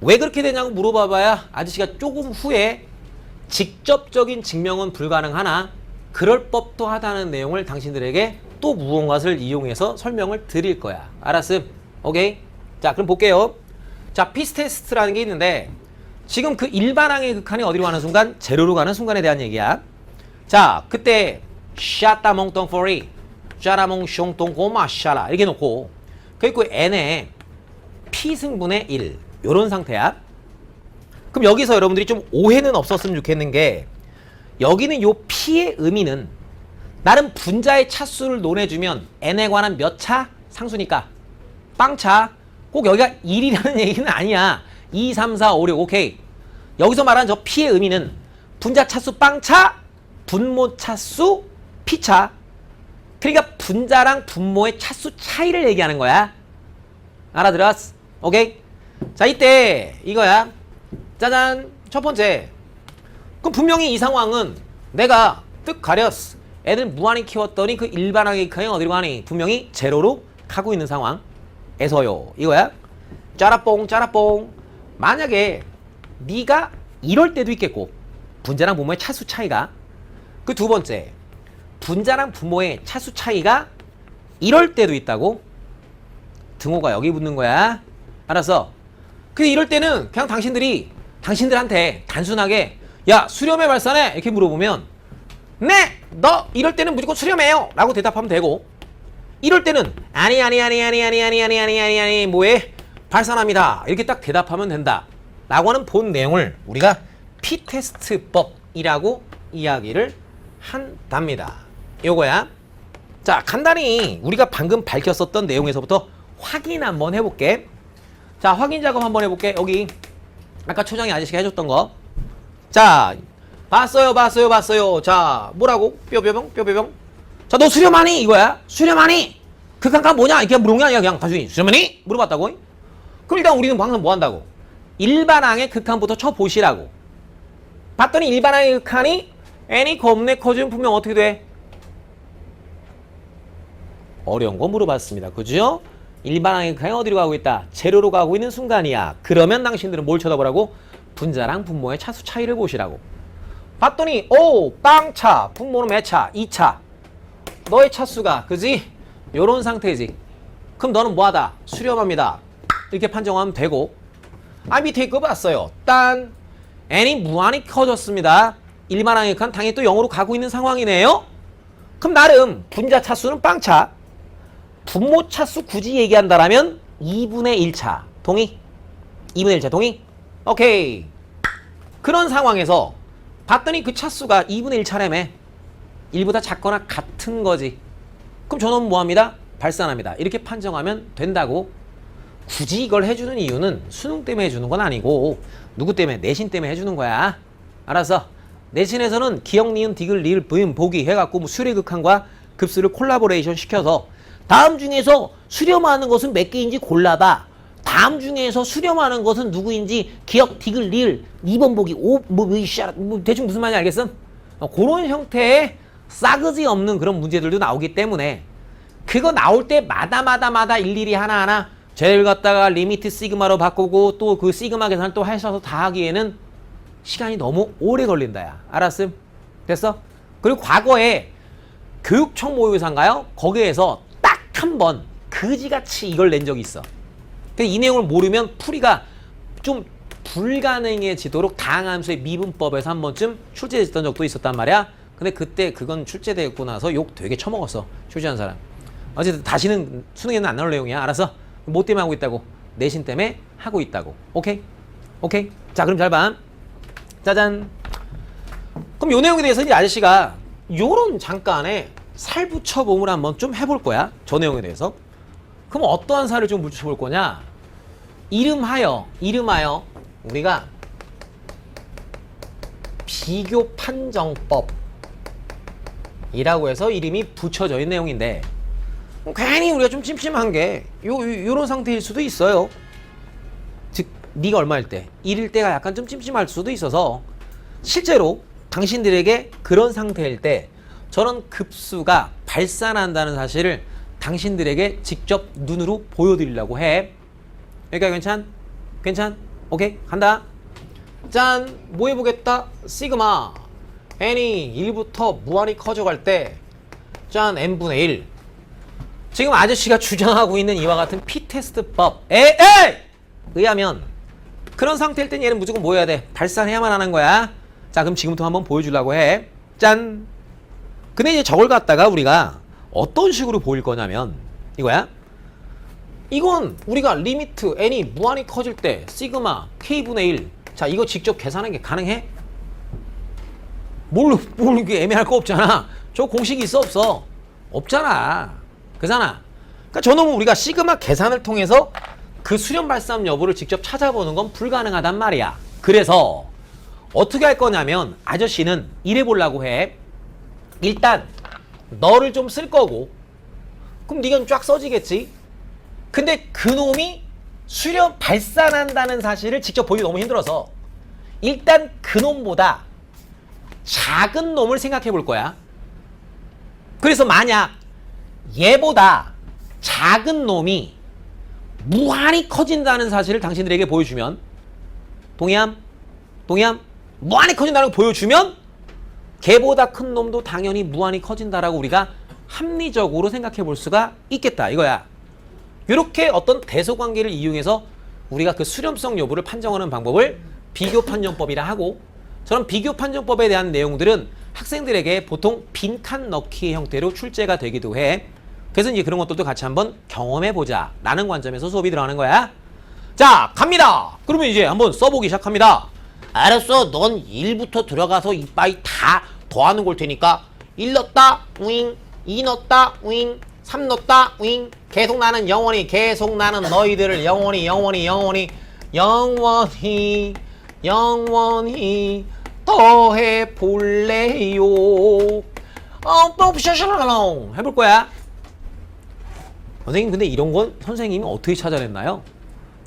왜 그렇게 되냐고 물어봐봐야 아저씨가 조금 후에 직접적인 증명은 불가능하나 그럴 법도 하다는 내용을 당신들에게 또 무언가를 이용해서 설명을 드릴 거야. 알았음? 오케이? 자, 그럼 볼게요. 자, 피스 테스트라는 게 있는데 지금 그 일반항의 극한이 어디로 가는 순간? 제로로 가는 순간에 대한 얘기야. 자, 그때 샤따몽 똥포리 짜라몽 숑똥 고마 샤라 이렇게 놓고 그리고 n에 p승분의 1 요런 상태야. 그럼 여기서 여러분들이 좀 오해는 없었으면 좋겠는 게 여기는 요 p의 의미는 나름 분자의 차수를 논해주면 n에 관한 몇 차? 상수니까 빵차. 꼭 여기가 1이라는 얘기는 아니야. 2, 3, 4, 5, 6 오케이. 여기서 말하는 저 p의 의미는 분자 차수 빵차, 분모 차수 p차. 그러니까 분자랑 분모의 차수 차이를 얘기하는 거야. 알아들었어? 오케이? 자, 이때 이거야. 짜잔. 첫 번째. 그럼 분명히 이 상황은 내가 뜻 가렸어. 애들 무한히 키웠더니 그 일반항의 극한이 어디로 가니? 분명히 제로로 가고 있는 상황에서요. 이거야. 짜라뽕 짜라뽕. 만약에 네가 이럴 때도 있겠고 분자랑 분모의 차수 차이가 그 두 번째 분자랑 분모의 차수 차이가 이럴 때도 있다고? 등호가 여기 붙는 거야. 알았어? 근데 이럴 때는 그냥 당신들한테 단순하게 야 수렴회 발산해 이렇게 물어보면 네! 너 이럴 때는 무조건 수렴해요 라고 대답하면 되고 이럴 때는 아니 뭐해? 발산합니다 이렇게 딱 대답하면 된다 라고 하는 본 내용을 우리가 P테스트법이라고 이야기를 한답니다. 요거야. 자, 간단히 우리가 방금 밝혔었던 내용에서부터 확인 한번 해볼게. 자, 확인 작업 한번 해볼게. 여기 아까 초장이 아저씨가 해줬던 거. 자, 봤어요. 자, 뭐라고? 뼈병. 자, 너 수렴하니? 이거야. 수렴하니? 극한값 뭐냐? 이렇게 물어본 게 아니야. 그냥 단순히 수렴하니? 물어봤다고. 그럼 일단 우리는 방금 뭐 한다고? 일반항의 극한부터 쳐보시라고. 봤더니 일반항의 극한이 n이 겁내 커지면 분명 어떻게 돼? 어려운 거 물어봤습니다. 그죠? 일반항의 극한이 어디로 가고 있다? 제로로 가고 있는 순간이야. 그러면 당신들은 뭘 쳐다보라고? 분자랑 분모의 차수 차이를 보시라고. 봤더니 오 빵차 분모는 몇 차? 2차. 너의 차수가 그지? 요런 상태지. 그럼 너는 뭐하다? 수렴합니다. 이렇게 판정하면 되고 밑에 거 봤어요. 딴 n이 무한히 커졌습니다. 일반항의 극한 당연히 또 0으로 가고 있는 상황이네요. 그럼 나름 분자 차수는 빵차. 분모 차수 굳이 얘기한다라면 2분의 1차. 동의? 2분의 1차 동의? 오케이. 그런 상황에서 봤더니 그 차수가 2분의 1차라며 1보다 작거나 같은 거지. 그럼 저놈은 뭐합니다? 발산합니다. 이렇게 판정하면 된다고. 굳이 이걸 해주는 이유는 수능 때문에 해주는 건 아니고 누구 때문에? 내신 때문에 해주는 거야. 알았어? 내신에서는 기역, 니은, 디귿, 리을, 브음, 보기 해갖고 뭐 수례극한과 급수를 콜라보레이션 시켜서 다음 중에서 수렴하는 것은 몇 개인지 골라봐. 다음 중에서 수렴하는 것은 누구인지 기역, 디귿, 리을, 2번 보기, 대충 무슨 말인지 알겠어? 그런 형태의 싸그지 없는 그런 문제들도 나오기 때문에 그거 나올 때 마다 일일이 하나하나 쟤를 갖다가 리미트 시그마로 바꾸고 또 그 시그마 계산을 또 하셔서 다 하기에는 시간이 너무 오래 걸린다 야. 알았음? 됐어? 그리고 과거에 교육청 모의고사인가요? 거기에서 딱 한 번 그지같이 이걸 낸 적이 있어. 이 내용을 모르면 풀이가 좀 불가능해지도록 다항함수의 미분법에서 한 번쯤 출제됐던 적도 있었단 말이야. 근데 그때 그건 출제되고 나서 욕 되게 처먹었어. 출제한 사람. 어쨌든 다시는 수능에는 안 나올 내용이야. 알았어? 뭐 때문에 하고 있다고? 내신 때문에 하고 있다고. 오케이? 오케이? 자, 그럼 잘 봐. 짜잔. 그럼 요 내용에 대해서 이제 아저씨가 요런 잠깐의 살붙여봄을 한번 좀 해볼 거야. 저 내용에 대해서. 그럼 어떠한 살을 좀 붙여볼 거냐? 이름하여 우리가 비교 판정법이라고 해서 이름이 붙여져 있는 내용인데 괜히 우리가 좀 찜찜한 게 요런 상태일 수도 있어요. 즉 네가 얼마일 때? 1일 때가 약간 좀 찜찜할 수도 있어서 실제로 당신들에게 그런 상태일 때 저런 급수가 발산한다는 사실을 당신들에게 직접 눈으로 보여드리려고 해. 그러니까 괜찮? 오케이? 간다. 짠! 뭐 해보겠다? 시그마 n이 1부터 무한히 커져갈 때 짠! n분의 1. 지금 아저씨가 주장하고 있는 이와 같은 P테스트법. 에이! 의하면 그런 상태일 땐 얘는 무조건 뭐 해야 돼? 발산해야만 하는 거야. 자, 그럼 지금부터 한번 보여주려고 해. 짠! 근데 이제 저걸 갖다가 우리가 어떤 식으로 보일 거냐면 이거야. 이건 우리가 리미트 n이 무한히 커질 때 시그마 k분의 1. 자, 이거 직접 계산하는 게 가능해? 뭘 이게 애매할 거 없잖아. 저 공식이 있어 없어? 없잖아. 그잖아. 그러니까 저놈은 우리가 시그마 계산을 통해서 그 수렴 발산 여부를 직접 찾아보는 건 불가능하단 말이야. 그래서 어떻게 할 거냐면 아저씨는 이래 보려고 해. 일단 너를 좀 쓸 거고 그럼 네가 좀 쫙 써지겠지. 근데 그놈이 수렴 발산한다는 사실을 직접 보기 너무 힘들어서 일단 그놈보다 작은 놈을 생각해 볼 거야. 그래서 만약 얘보다 작은 놈이 무한히 커진다는 사실을 당신들에게 보여주면 동의함? 무한히 커진다는 걸 보여주면 걔보다 큰 놈도 당연히 무한히 커진다라고 우리가 합리적으로 생각해 볼 수가 있겠다 이거야. 이렇게 어떤 대소관계를 이용해서 우리가 그 수렴성 여부를 판정하는 방법을 비교 판정법이라 하고, 저런 비교 판정법에 대한 내용들은 학생들에게 보통 빈칸 넣기의 형태로 출제가 되기도 해. 그래서 이제 그런 것들도 같이 한번 경험해 보자 라는 관점에서 수업이 들어가는 거야. 자, 갑니다. 그러면 이제 한번 써보기 시작합니다. 알았어. 넌 1부터 들어가서 이빠이 다 더하는 걸 테니까 1 넣었다 윙, 2 넣었다 윙, 3 넣었다 윙. 계속 나는 영원히, 계속 나는 너희들을 영원히 더해 볼래요. 해볼 거야. 선생님, 근데 이런 건 선생님이 어떻게 찾아냈나요?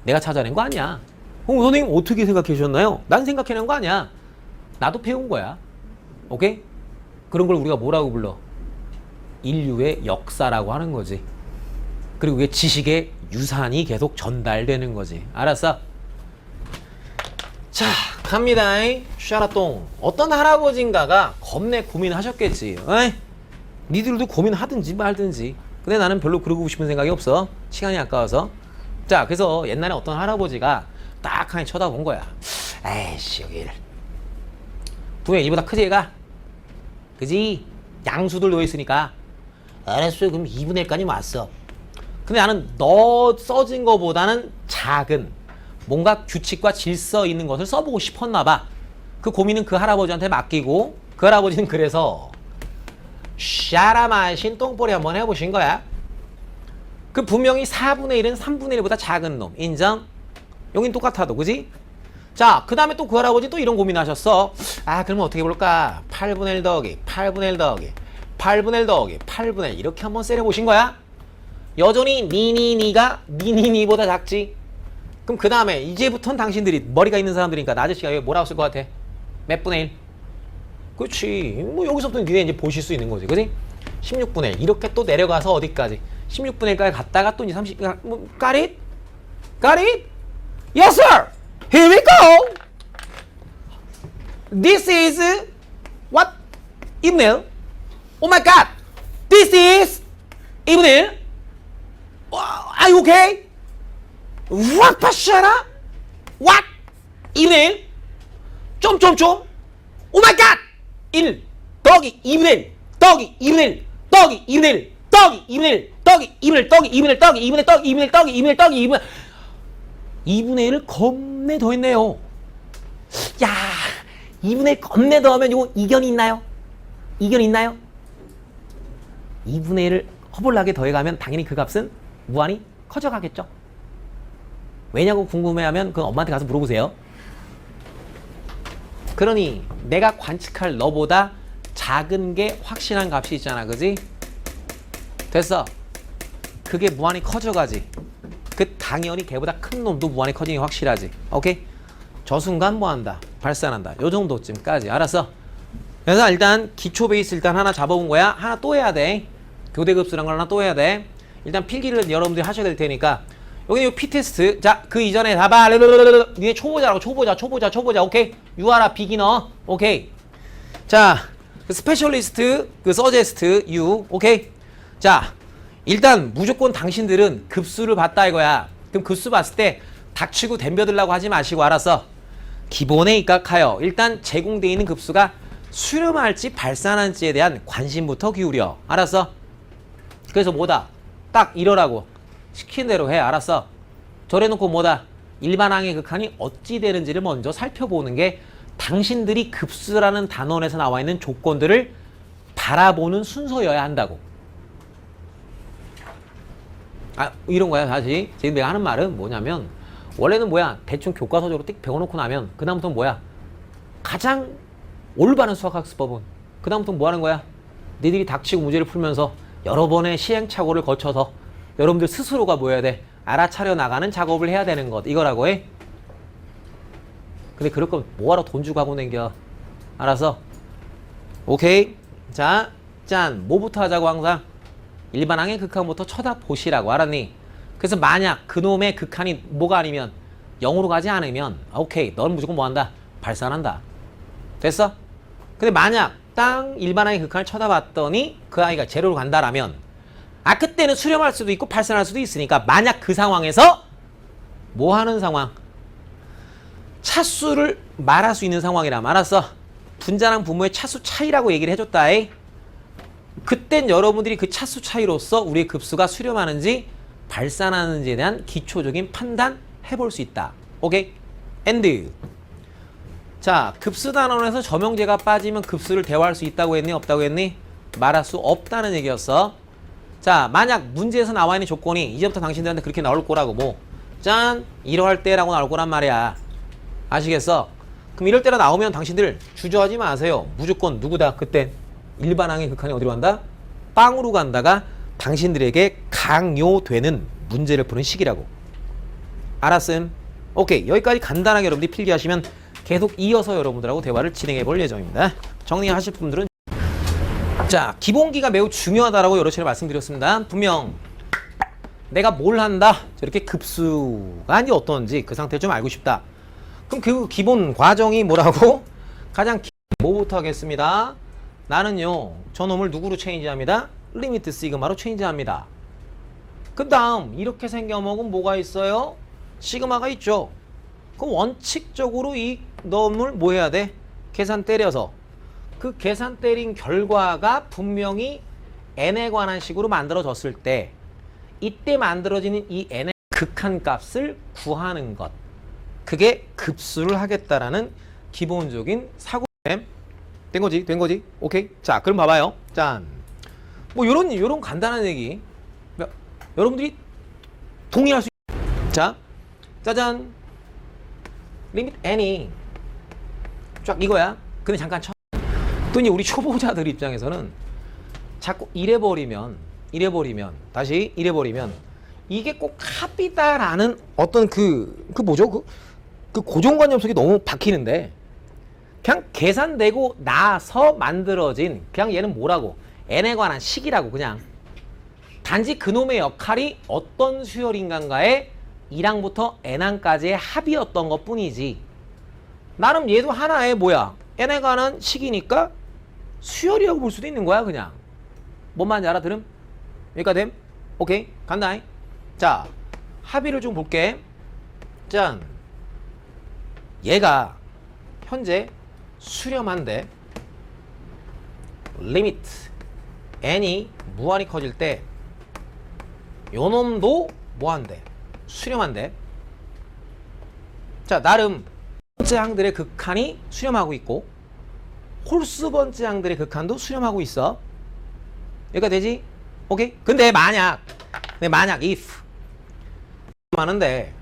내가 찾아낸 거 아니야. 선생님 어떻게 생각해 주셨나요? 난 생각해낸 거 아니야. 나도 배운 거야. 오케이? 그런 걸 우리가 뭐라고 불러? 인류의 역사라고 하는 거지. 그리고 그게 지식의 유산이 계속 전달되는 거지. 알았어? 자, 갑니다. 샤라똥. 어떤 할아버지인가가 겁내 고민하셨겠지. 어이? 니들도 고민하든지 말든지. 근데 나는 별로 그러고 싶은 생각이 없어. 시간이 아까워서. 자, 그래서 옛날에 어떤 할아버지가 딱하니 쳐다본 거야. 에이씨, 여기를. 분명히 이보다 크지, 얘가? 그지? 양수들 놓여있으니까. 알았어. 그럼 2분의 1까지 왔어. 근데 나는 너 써진 거보다는 작은 뭔가 규칙과 질서 있는 것을 써보고 싶었나 봐. 그 고민은 그 할아버지한테 맡기고 그 할아버지는 그래서 샤라마신 똥꼬리 한번 해보신 거야. 그 분명히 4분의 1은 3분의 1보다 작은 놈. 인정? 여긴 똑같아도, 그지? 자, 그 다음에 또 그 할아버지 또 이런 고민하셨어. 아, 그러면 어떻게 볼까? 8분의 1 더하기 8분의 1 더하기 8분의 1 더하기 8분의 1 이렇게 한번 세려보신 거야. 여전히 니니니가 니니니보다 작지? 그럼 그 다음에 이제부터는 당신들이 머리가 있는 사람들이니까 나 아저씨가 여기 뭐라고 쓸 것 같아? 몇 분의 1? 그렇지. 뭐 여기서부터 니네 이제 보실 수 있는 거지. 그지? 16분의 1 이렇게 또 내려가서 어디까지? 16분의 1까지 갔다가 또 이제 30, 뭐, got it? Got it? Yes, sir! Here we go! This is what? 2분의 1? Oh my god! This is 2분의 1? Are you okay? What, 파샤라? What? 2분의 1? Oh my god! 1 더하기 2분의 1 더하기 2분의 1 더하기 2분의 1 더하기 2분의 1 더하기 2분의 1 더하기 2분의 1 더하기 2분의 1 더하기 2분의 1 더하기 2분의 1 더하기 2분의 1을 겁내 더했네요. 야, 2분의 1 겁내 더하면 이거 이견이 있나요? 이견 있나요? 2분의 1을 허벌나게 더해가면 당연히 그 값은 무한히 커져가겠죠. 왜냐고 궁금해하면 그건 엄마한테 가서 물어보세요. 그러니 내가 관측할 너보다 작은 게 확실한 값이 있잖아. 그지? 됐어. 그게 무한히 커져가지. 그 당연히 걔보다 큰 놈도 무한히 커지는 게 확실하지. 오케이? 저 순간 뭐한다? 발산한다. 요 정도쯤까지. 알았어? 그래서 일단 기초 베이스 일단 하나 잡아본 거야. 하나 또 해야 돼. 교대급수란 걸 하나 또 해야 돼. 일단 필기를 여러분들이 하셔야 될 테니까. 여기는 요 P테스트. 자, 그 이전에 봐봐. 니네 초보자라고. 초보자. 오케이? 유아라 비기너. 오케이? 자, 그 스페셜리스트, 그 서제스트, 유. 오케이? 자, 일단 무조건 당신들은 급수를 봤다 이거야. 그럼 급수 봤을 때 닥치고 덤벼들라고 하지 마시고 알았어. 기본에 입각하여 일단 제공되어 있는 급수가 수렴할지 발산할지에 대한 관심부터 기울여. 알았어? 그래서 뭐다? 딱 이러라고 시킨 대로 해. 알았어? 저래놓고 뭐다? 일반항의 극한이 어찌 되는지를 먼저 살펴보는 게 당신들이 급수라는 단원에서 나와 있는 조건들을 바라보는 순서여야 한다고. 이런 거야. 다시 지금 내가 하는 말은 뭐냐면 원래는 뭐야? 대충 교과서적으로 띡 배워놓고 나면 그 다음부터는 뭐야? 가장 올바른 수학학습법은 그 다음부터는 뭐 하는 거야? 니들이 닥치고 문제를 풀면서 여러 번의 시행착오를 거쳐서 여러분들 스스로가 뭐 해야 돼? 알아차려 나가는 작업을 해야 되는 것. 이거라고 해? 근데 그럴 거면 뭐하러 돈 주고 하고 댕겨? 알았어? 오케이? 자, 짠. 뭐부터 하자고 항상? 일반항의 극한부터 쳐다보시라고. 알았니? 그래서 만약 그놈의 극한이 뭐가 아니면 0으로 가지 않으면 오케이. 넌 무조건 뭐 한다? 발산한다. 됐어? 근데 만약 땅 일반항의 극한을 쳐다봤더니 그 아이가 제로로 간다라면 그때는 수렴할 수도 있고 발산할 수도 있으니까 만약 그 상황에서 뭐 하는 상황? 차수를 말할 수 있는 상황이라면 알았어? 분자랑 분모의 차수 차이라고 얘기를 해줬다. 그땐 여러분들이 그 차수 차이로서 우리의 급수가 수렴하는지 발산하는지에 대한 기초적인 판단 해볼 수 있다. 오케이? 엔드. 자, 급수 단원에서 점용제가 빠지면 급수를 대화할 수 있다고 했니? 없다고 했니? 말할 수 없다는 얘기였어. 자, 만약 문제에서 나와 있는 조건이 이제부터 당신들한테 그렇게 나올 거라고 뭐 짠! 이러할 때라고 나올 거란 말이야. 아시겠어? 그럼 이럴 때라 나오면 당신들 주저하지 마세요. 무조건 누구다? 그때 일반항의 극한이 어디로 간다? 빵으로 간다가 당신들에게 강요되는 문제를 푸는 시기라고. 알았음? 오케이. 여기까지 간단하게 여러분들이 필기하시면 계속 이어서 여러분들하고 대화를 진행해 볼 예정입니다. 정리하실 분들은 자, 기본기가 매우 중요하다라고 여러 차례 말씀드렸습니다. 분명 내가 뭘 한다? 저렇게 급수가 아니 어떤지 그 상태를 좀 알고 싶다. 그럼 그 기본 과정이 뭐라고? 가장 뭐부터 하겠습니다. 나는요, 저놈을 누구로 체인지합니다? 리미트 시그마로 체인지합니다. 그 다음 이렇게 생겨먹은 뭐가 있어요? 시그마가 있죠. 그럼 원칙적으로 이 놈을 뭐 해야 돼? 계산 때려서 그 계산 때린 결과가 분명히 n에 관한 식으로 만들어졌을 때 이때 만들어지는 이 n의 극한값을 구하는 것, 그게 급수를 하겠다라는 기본적인 사고됨. 된 거지? 오케이. 자, 그럼 봐봐요. 짠. 뭐 요런 간단한 얘기 여러분들이 동의할 수 자, 짜잔. 리밋 n이 쫙 이거야. 근데 잠깐 또 이제 우리 초보자들 입장에서는 자꾸 이래버리면 이게 꼭 합이다라는 어떤 그 뭐죠? 그 고정관념 속에 너무 박히는데 그냥 계산되고 나서 만들어진 그냥 얘는 뭐라고? n에 관한 식이라고. 그냥 단지 그놈의 역할이 어떤 수열인간가의 1항부터 n항까지의 합이었던 것 뿐이지 나름 얘도 하나의 뭐야? n에 관한 식이니까 수열이라고 볼 수도 있는 거야. 그냥 뭔 말인지 알아들음? 여기까지 됨? 오케이. 간다. 자, 합의를 좀 볼게. 짠. 얘가 현재 수렴한데 리미트 n이 무한히 커질 때 요놈도 뭐한대? 수렴한대. 자, 나름 번째 항들의 극한이 수렴하고 있고 홀수 번째 항들의 극한도 수렴하고 있어. 여기가 되지? 오케이? 근데 만약 if 하는데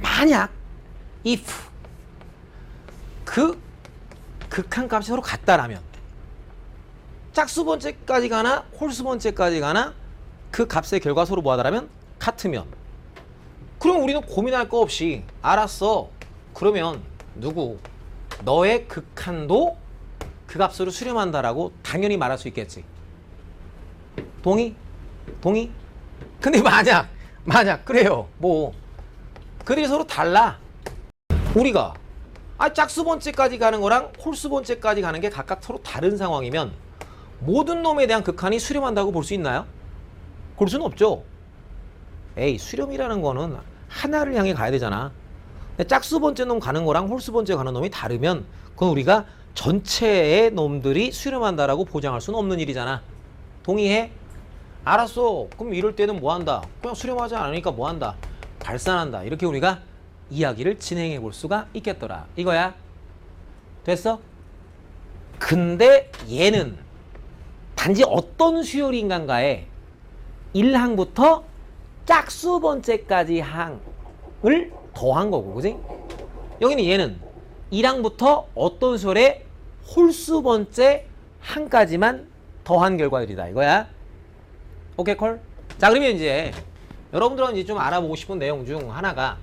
만약 if 그 극한값이 서로 같다라면 짝수 번째까지 가나 홀수 번째까지 가나 그 값의 결과 서로 뭐하다라면 같으면 그럼 우리는 고민할 거 없이 알았어. 그러면 너의 극한도 그 값으로 수렴한다라고 당연히 말할 수 있겠지. 동의? 근데 만약 그래요. 뭐 그들이 서로 달라. 우리가 짝수 번째까지 가는 거랑 홀수 번째까지 가는 게 각각 서로 다른 상황이면 모든 놈에 대한 극한이 수렴한다고 볼 수 있나요? 볼 수는 없죠. 수렴이라는 거는 하나를 향해 가야 되잖아. 근데 짝수 번째 놈 가는 거랑 홀수 번째 가는 놈이 다르면 그건 우리가 전체의 놈들이 수렴한다라고 보장할 수는 없는 일이잖아. 동의해? 알았어. 그럼 이럴 때는 뭐 한다? 그냥 수렴하지 않으니까 뭐 한다? 발산한다. 이렇게 우리가 이야기를 진행해 볼 수가 있겠더라. 이거야. 됐어? 근데 얘는 단지 어떤 수열 인간가에 1항부터 짝수 번째까지 항을 더한 거고, 그지? 여기는 얘는 1항부터 어떤 수열의 홀수 번째 항까지만 더한 결과들이다. 이거야. 오케이, 콜? 자, 그러면 이제 여러분들은 이제 좀 알아보고 싶은 내용 중 하나가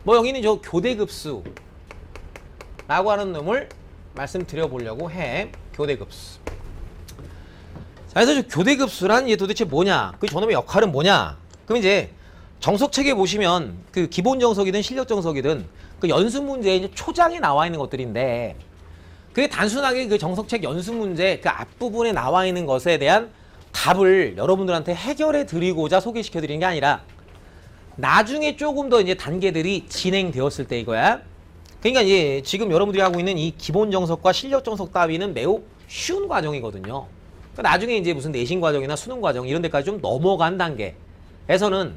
뭐 여기는 저 교대급수라고 하는 놈을 말씀드려보려고 해. 교대급수. 자, 그래서 저 교대급수란 얘 도대체 뭐냐? 그 저놈의 역할은 뭐냐? 그럼 이제 정석책에 보시면 그 기본 정석이든 실력 정석이든 그 연습 문제에 이제 초장에 나와 있는 것들인데 그게 단순하게 그 정석책 연습 문제 그 앞부분에 나와 있는 것에 대한 답을 여러분들한테 해결해 드리고자 소개시켜 드리는 게 아니라 나중에 조금 더 이제 단계들이 진행되었을 때 이거야. 그러니까 이제 지금 여러분들이 하고 있는 이 기본 정석과 실력 정석 따위는 매우 쉬운 과정이거든요. 그러니까 나중에 이제 무슨 내신 과정이나 수능 과정 이런 데까지 좀 넘어간 단계에서는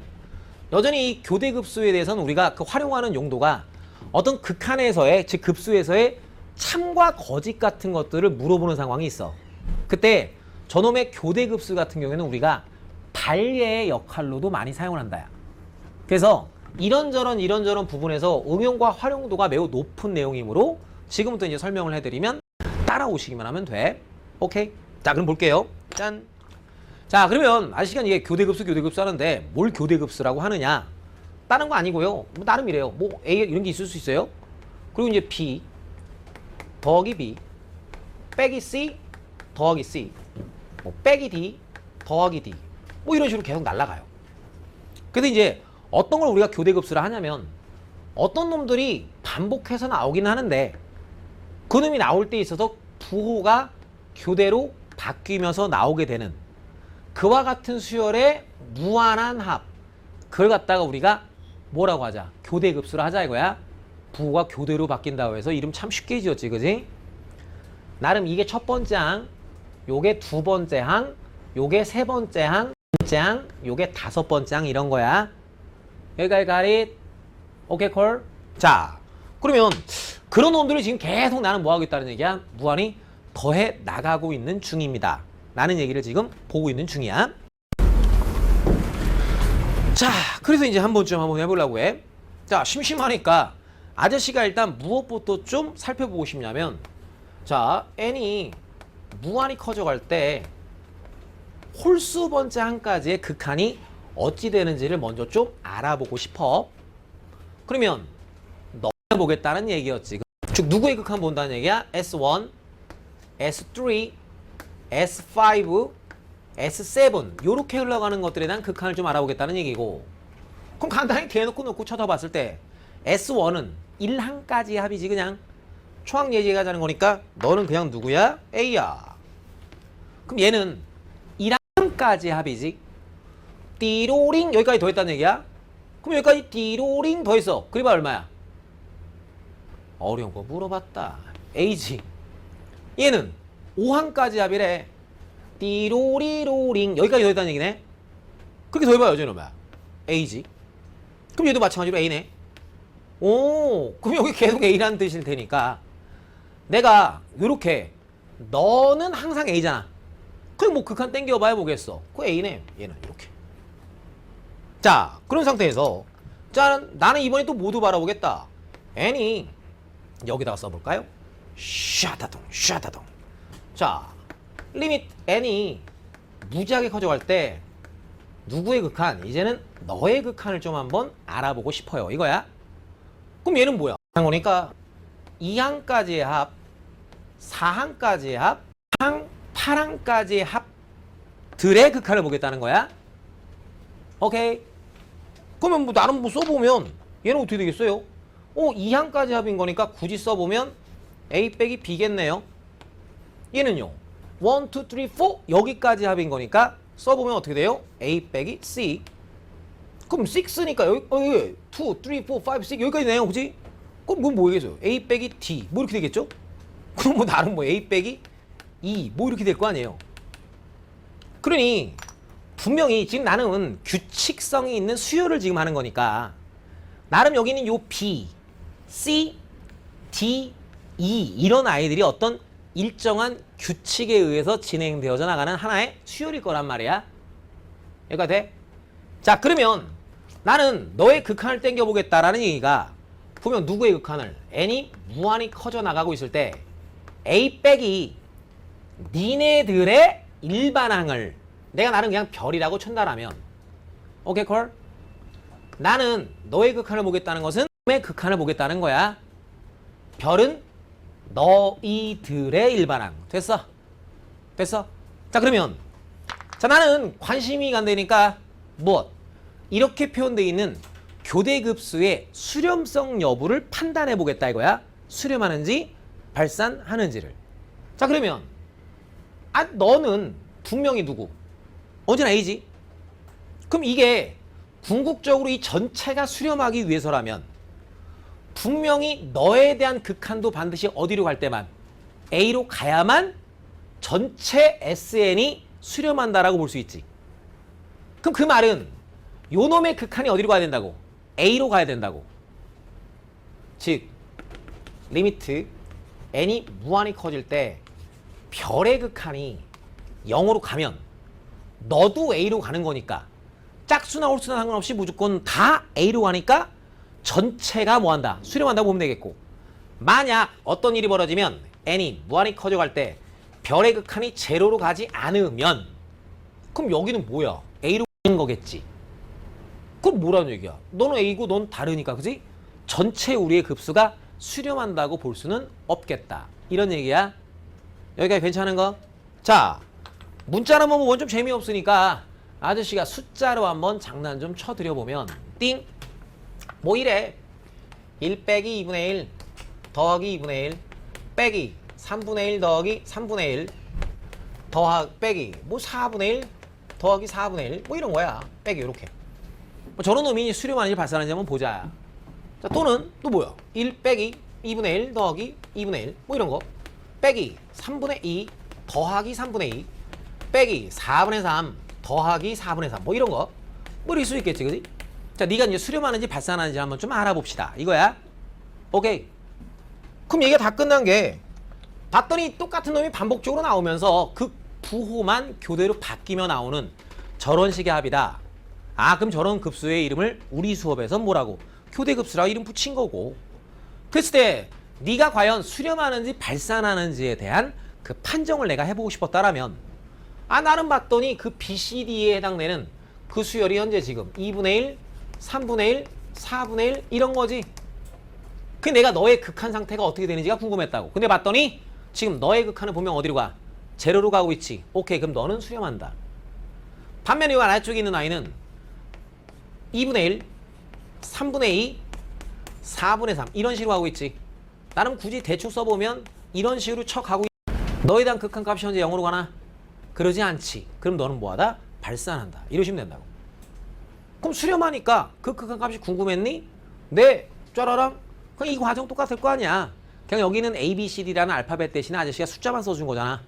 여전히 이 교대급수에 대해서는 우리가 그 활용하는 용도가 어떤 극한에서의 즉 급수에서의 참과 거짓 같은 것들을 물어보는 상황이 있어. 그때 저놈의 교대급수 같은 경우에는 우리가 발예의 역할로도 많이 사용을 한다. 그래서 이런저런 부분에서 응용과 활용도가 매우 높은 내용이므로 지금부터 이제 설명을 해드리면 따라오시기만 하면 돼. 오케이? 자, 그럼 볼게요. 짠. 자, 그러면 아시간 이게 교대급수 하는데 뭘 교대급수라고 하느냐? 다른 거 아니고요. 뭐 나름이래요. 뭐 A 이런 게 있을 수 있어요. 그리고 이제 B 더하기 B 빼기 C 더하기 C 뭐 빼기 D 더하기 D 뭐 이런 식으로 계속 날아가요. 근데 이제 어떤 걸 우리가 교대급수라 하냐면 어떤 놈들이 반복해서 나오긴 하는데 그 놈이 나올 때 있어서 부호가 교대로 바뀌면서 나오게 되는 그와 같은 수열의 무한한 합 그걸 갖다가 우리가 뭐라고 하자? 교대급수라 하자 이거야. 부호가 교대로 바뀐다고 해서 이름 참 쉽게 지었지, 그지? 나름 이게 첫 번째 항, 요게 두 번째 항, 요게 세 번째 항, 요게 다섯 번째 항 이런 거야. 여기까지 가릿. 오케이, 콜? 자, 그러면 그런 놈들을 지금 계속 나는 뭐 하고 있다는 얘기야? 무한히 더해 나가고 있는 중입니다. 라는 얘기를 지금 보고 있는 중이야. 자, 그래서 이제 한번 해보려고 해. 자, 심심하니까 아저씨가 일단 무엇부터 좀 살펴보고 싶냐면 자, n이 무한히 커져갈 때 홀수 번째 항까지의 극한이 어찌 되는지를 먼저 좀 알아보고 싶어. 그러면 너가 보겠다는 얘기였지. 즉 누구의 극한 본다는 얘기야? S1, S3, S5, S7 요렇게 흘러가는 것들에 대한 극한을 좀 알아보겠다는 얘기고 그럼 간단히 대놓고 쳐다봤을 때 S1은 1항까지의 합이지 그냥 초항 예제하자는 거니까 너는 그냥 누구야? A야. 그럼 얘는 1항까지의 합이지 띠로링 여기까지 더했다는 얘기야? 그럼 여기까지 띠로링 더했어. 그리고 얼마야? 어려운 거 물어봤다. A지. 얘는 5항까지 합이래. 띠로리로링 여기까지 더했다는 얘기네. 그렇게 더해봐요. 여기는 얼마야? A지. 그럼 얘도 마찬가지로 A네. 오, 그럼 여기 계속 A라는 뜻일 테니까 내가 요렇게 너는 항상 A잖아. 그럼 뭐 극한 땡겨봐야 보겠어. 그 A네. 얘는 이렇게. 자, 그런 상태에서 자, 나는 이번에 또 모두 바라보겠다. N이 여기다가 써볼까요? 샤다동. 자, 리밋 N이 무지하게 커져갈 때 누구의 극한? 이제는 너의 극한을 좀 한번 알아보고 싶어요. 이거야. 그럼 얘는 뭐야? 그러니까 2항까지의 합, 4항까지의 합, 8항까지의 합들의 극한을 보겠다는 거야. 오케이. 그러면 뭐 나름 뭐 써보면 얘는 어떻게 되겠어요? 2항까지 합인 거니까 굳이 써보면 A 빼기 B겠네요. 얘는요. 1, 2, 3, 4 여기까지 합인 거니까 써보면 어떻게 돼요? A 빼기 C. 그럼 6니까 여기 2, 3, 4, 5, 6 여기까지 네요, 그지? 그럼 뭐겠어요? A 빼기 D 뭐 이렇게 되겠죠? 그럼 뭐 나름 뭐 A 빼기 E 뭐 이렇게 될 거 아니에요. 그러니 분명히 지금 나는 규칙성이 있는 수열을 지금 하는 거니까 나름 여기는 요 B, C, D, E 이런 아이들이 어떤 일정한 규칙에 의해서 진행되어져 나가는 하나의 수열일 거란 말이야. 여기가 돼? 자, 그러면 나는 너의 극한을 땡겨보겠다라는 얘기가 보면 누구의 극한을? n이 무한히 커져 나가고 있을 때 A 빼기 니네들의 일반항을 내가 나는 그냥 별이라고 춘다라면 오케이 콜? 나는 너의 극한을 보겠다는 것은 의 극한을 보겠다는 거야. 별은 너희들의 일반항. 됐어? 됐어? 자, 그러면 자, 나는 관심이 간다니까 무엇? 이렇게 표현되어 있는 교대급수의 수렴성 여부를 판단해 보겠다 이거야. 수렴하는지 발산하는지를. 자, 그러면 너는 분명히 누구? 언제나 A지. 그럼 이게 궁극적으로 이 전체가 수렴하기 위해서라면 분명히 너에 대한 극한도 반드시 어디로 갈 때만 A로 가야만 전체 SN이 수렴한다라고 볼 수 있지. 그럼 그 말은 요 놈의 극한이 어디로 가야 된다고? A로 가야 된다고. 즉 리미트 n이 무한히 커질 때 별의 극한이 0으로 가면 너도 A로 가는 거니까 짝수나 홀수나 상관없이 무조건 다 A로 가니까 전체가 뭐한다? 수렴한다고 보면 되겠고, 만약 어떤 일이 벌어지면 n이 무한히 커져갈 때 별의 극한이 제로로 가지 않으면 그럼 여기는 뭐야? A로 가는 거겠지. 그럼 뭐라는 얘기야? 너는 A고 넌 다르니까, 그지? 전체 우리의 급수가 수렴한다고 볼 수는 없겠다. 이런 얘기야. 여기까지 괜찮은 거? 자, 문자로 한번 보면 좀 재미없으니까 아저씨가 숫자로 한번 장난 좀 쳐드려보면 띵! 뭐 이래. 1 빼기 2분의 1 더하기 2분의 1 빼기 3분의 1 더하기 3분의 1 더하기 빼기 뭐 4분의 1 더하기 4분의 1 뭐 이런 거야. 빼기 이렇게. 뭐 저런 놈이 수렴하는지 발산하는지 한번 보자. 자, 또는 또 뭐야? 1 빼기 2분의 1 더하기 2분의 1 뭐 이런 거 빼기 3분의 2 더하기 3분의 2 빼기 4분의 3 더하기 4분의 3 뭐 이런 거 뭐 이럴 수 있겠지, 그지? 자, 네가 이제 수렴하는지 발산하는지 한번 좀 알아봅시다 이거야. 오케이. 그럼 얘기가 다 끝난 게 봤더니 똑같은 놈이 반복적으로 나오면서 그 부호만 교대로 바뀌며 나오는 저런 식의 합이다. 아, 그럼 저런 급수의 이름을 우리 수업에서 뭐라고? 교대급수라고 이름 붙인 거고. 그랬을 때 네가 과연 수렴하는지 발산하는지에 대한 그 판정을 내가 해보고 싶었다라면 나는 봤더니 그 BCD에 해당되는 그 수열이 현재 지금 2분의 1, 3분의 1, 4분의 1 이런 거지. 그 내가 너의 극한 상태가 어떻게 되는지가 궁금했다고. 근데 봤더니 지금 너의 극한을 보면 어디로 가? 제로로 가고 있지. 오케이, 그럼 너는 수렴한다. 반면에 이 아래쪽에 있는 아이는 2분의 1, 3분의 2, 4분의 3 이런 식으로 가고 있지. 나는 굳이 대충 써보면 이런 식으로 쳐가고 너에 대한 극한 값이 현재 0으로 가나? 그러지 않지. 그럼 너는 뭐하다? 발산한다. 이러시면 된다고. 그럼 수렴하니까 그 극한 값이 궁금했니? 네. 짜라랑. 그럼 이 과정 똑같을 거 아니야. 그냥 여기는 A, B, C, D라는 알파벳 대신에 아저씨가 숫자만 써준 거잖아.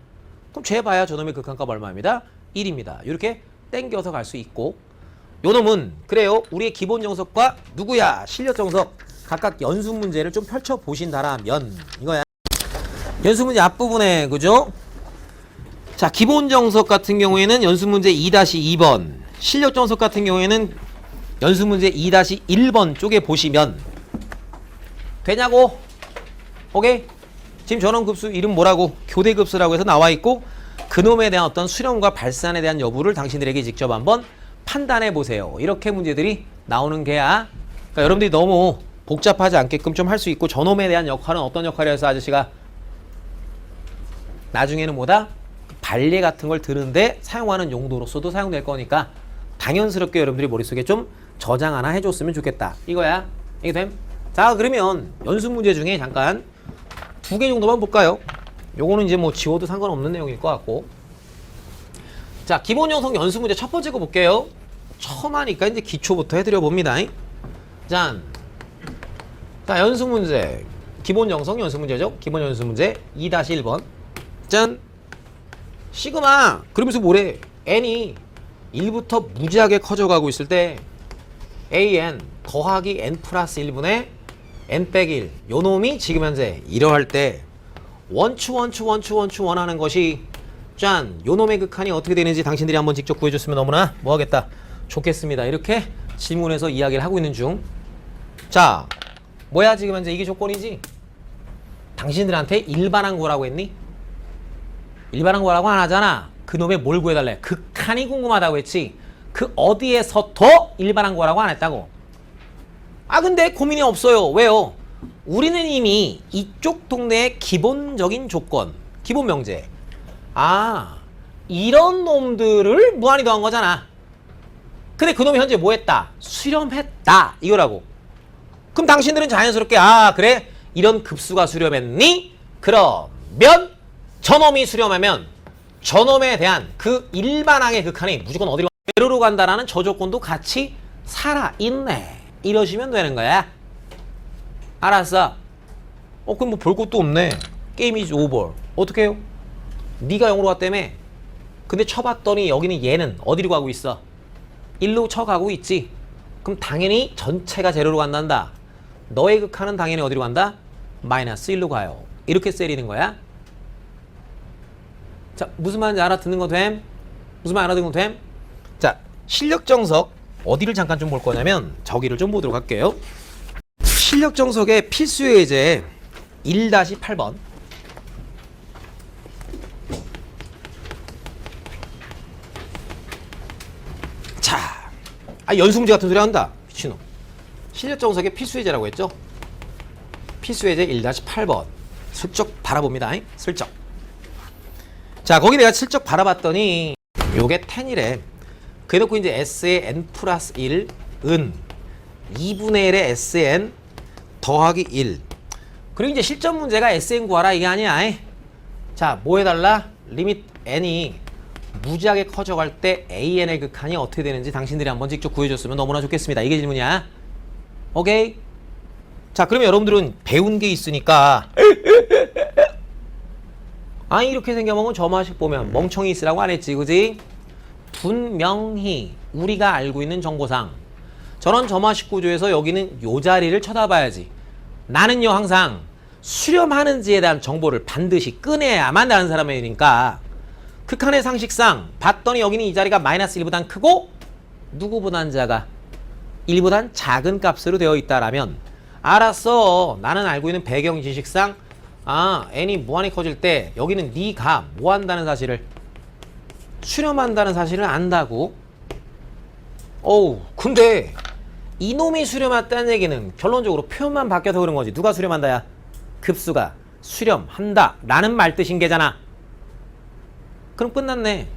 그럼 재봐야 저놈의 극한값 얼마입니다? 1입니다. 이렇게 땡겨서 갈 수 있고, 요놈은 그래요. 우리의 기본 정석과 누구야? 실력 정석 각각 연습 문제를 좀 펼쳐 보신다라면 이거야. 연습 문제 앞부분에 그죠? 자, 기본 정석 같은 경우에는 연습 문제 2-2번, 실력 정석 같은 경우에는 연습 문제 2-1번 쪽에 보시면 되냐고? 오케이? 지금 저런 급수 이름 뭐라고? 교대급수라고 해서 나와 있고, 그놈에 대한 어떤 수렴과 발산에 대한 여부를 당신들에게 직접 한번 판단해 보세요. 이렇게 문제들이 나오는 게야. 그러니까 여러분들이 너무 복잡하지 않게끔 좀 할 수 있고, 저놈에 대한 역할은 어떤 역할이어서 아저씨가 나중에는 뭐다? 발레 같은 걸 들은데 사용하는 용도로서도 사용될 거니까 당연스럽게 여러분들이 머릿속에 좀 저장 하나 해줬으면 좋겠다. 이거야. 이게 됨? 자, 그러면 연습 문제 중에 잠깐 2개 정도만 볼까요? 요거는 이제 뭐 지워도 상관없는 내용일 것 같고. 자, 기본 영성 연습 문제 첫 번째 거 볼게요. 처음 하니까 이제 기초부터 해드려 봅니다. 짠. 자, 연수 문제. 기본 정성 연수 문제죠. 기본 연수 문제 2-1번. 짠. 시그마. 그러면서 뭐래? n이 1부터 무지하게 커져가고 있을 때 an 더하기 n 플러스 1분의 n 빼기 1. 요 놈이 지금 현재 이러할 때 원추 원하는 것이 짠. 요 놈의 극한이 어떻게 되는지 당신들이 한번 직접 구해줬으면 너무나 뭐하겠다. 좋겠습니다. 이렇게 질문해서 이야기를 하고 있는 중. 자, 뭐야 지금 현재 이게 조건이지? 당신들한테 일반항 구하라고 했니? 일반항 구하라고 안 하잖아. 그 놈의 뭘 구해달래? 극한이 궁금하다고 했지. 그 어디에서 더 일반항 구하라고 안 했다고. 아 근데 고민이 없어요. 왜요? 우리는 이미 이쪽 동네의 기본적인 조건, 기본 명제. 아, 이런 놈들을 무한히 더한 거잖아. 근데 그 놈이 현재 뭐 했다? 수렴했다. 이거라고. 그럼 당신들은 자연스럽게 아 그래? 이런 급수가 수렴했니? 그러면 저놈이 수렴하면 저놈에 대한 그 일반항의 극한이 무조건 어디로 제로로 간다라는 저 조건도 같이 살아있네. 이러시면 되는 거야. 알았어. 그럼 뭐 볼 것도 없네. 게임 이즈 오버. 어떻게 해요? 네가 0으로 갔다며. 근데 쳐봤더니 여기는 얘는 어디로 가고 있어? 1로 쳐가고 있지. 그럼 당연히 전체가 제로로 간단다. 너의 극한은 당연히 어디로 간다? 마이너스 1로 가요. 이렇게 세리는 거야. 자, 무슨 말인지 알아듣는 거 됨? 무슨 말 알아듣는 거 됨? 자, 실력 정석 어디를 잠깐 좀 볼 거냐면 저기를 좀 보도록 할게요. 실력 정석의 필수 예제 1-8번. 자, 연수 문제 같은 소리 한다. 미친놈. 실력 정석의 필수 예제라고 했죠? 필수 예제 1-8번. 슬쩍 바라봅니다. 슬쩍. 자, 거기 내가 슬쩍 바라봤더니 요게 10이래. 그래놓고 이제 S의 n 플러스 1은 2분의 1의 Sn 더하기 1. 그리고 이제 실전 문제가 Sn 구하라 이게 아니야. 자, 뭐 해달라? 리밋 n이 무지하게 커져갈 때 AN의 극한이 어떻게 되는지 당신들이 한번 직접 구해줬으면 너무나 좋겠습니다. 이게 질문이야. 오케이? 자, 그러면 여러분들은 배운 게 있으니까 이렇게 생겨보면 저마식 보면 멍청이 있으라고 안 했지, 그지? 분명히 우리가 알고 있는 정보상 저런 저마식 구조에서 여기는 요 자리를 쳐다봐야지. 나는요 항상 수렴하는지에 대한 정보를 반드시 꺼내야만 다른 사람이니까 극한의 상식상 봤더니 여기는 이 자리가 마이너스 1보단 크고 누구보단 작아? 1보단 작은 값으로 되어 있다라면 알았어. 나는 알고 있는 배경 지식상 n이 무한히 커질 때 여기는 네가 뭐 한다는 사실을 수렴한다는 사실을 안다고? 근데 이놈이 수렴했다는 얘기는 결론적으로 표현만 바뀌어서 그런 거지. 누가 수렴한다야? 급수가 수렴한다 라는 말뜻인 게잖아. 그럼 끝났네.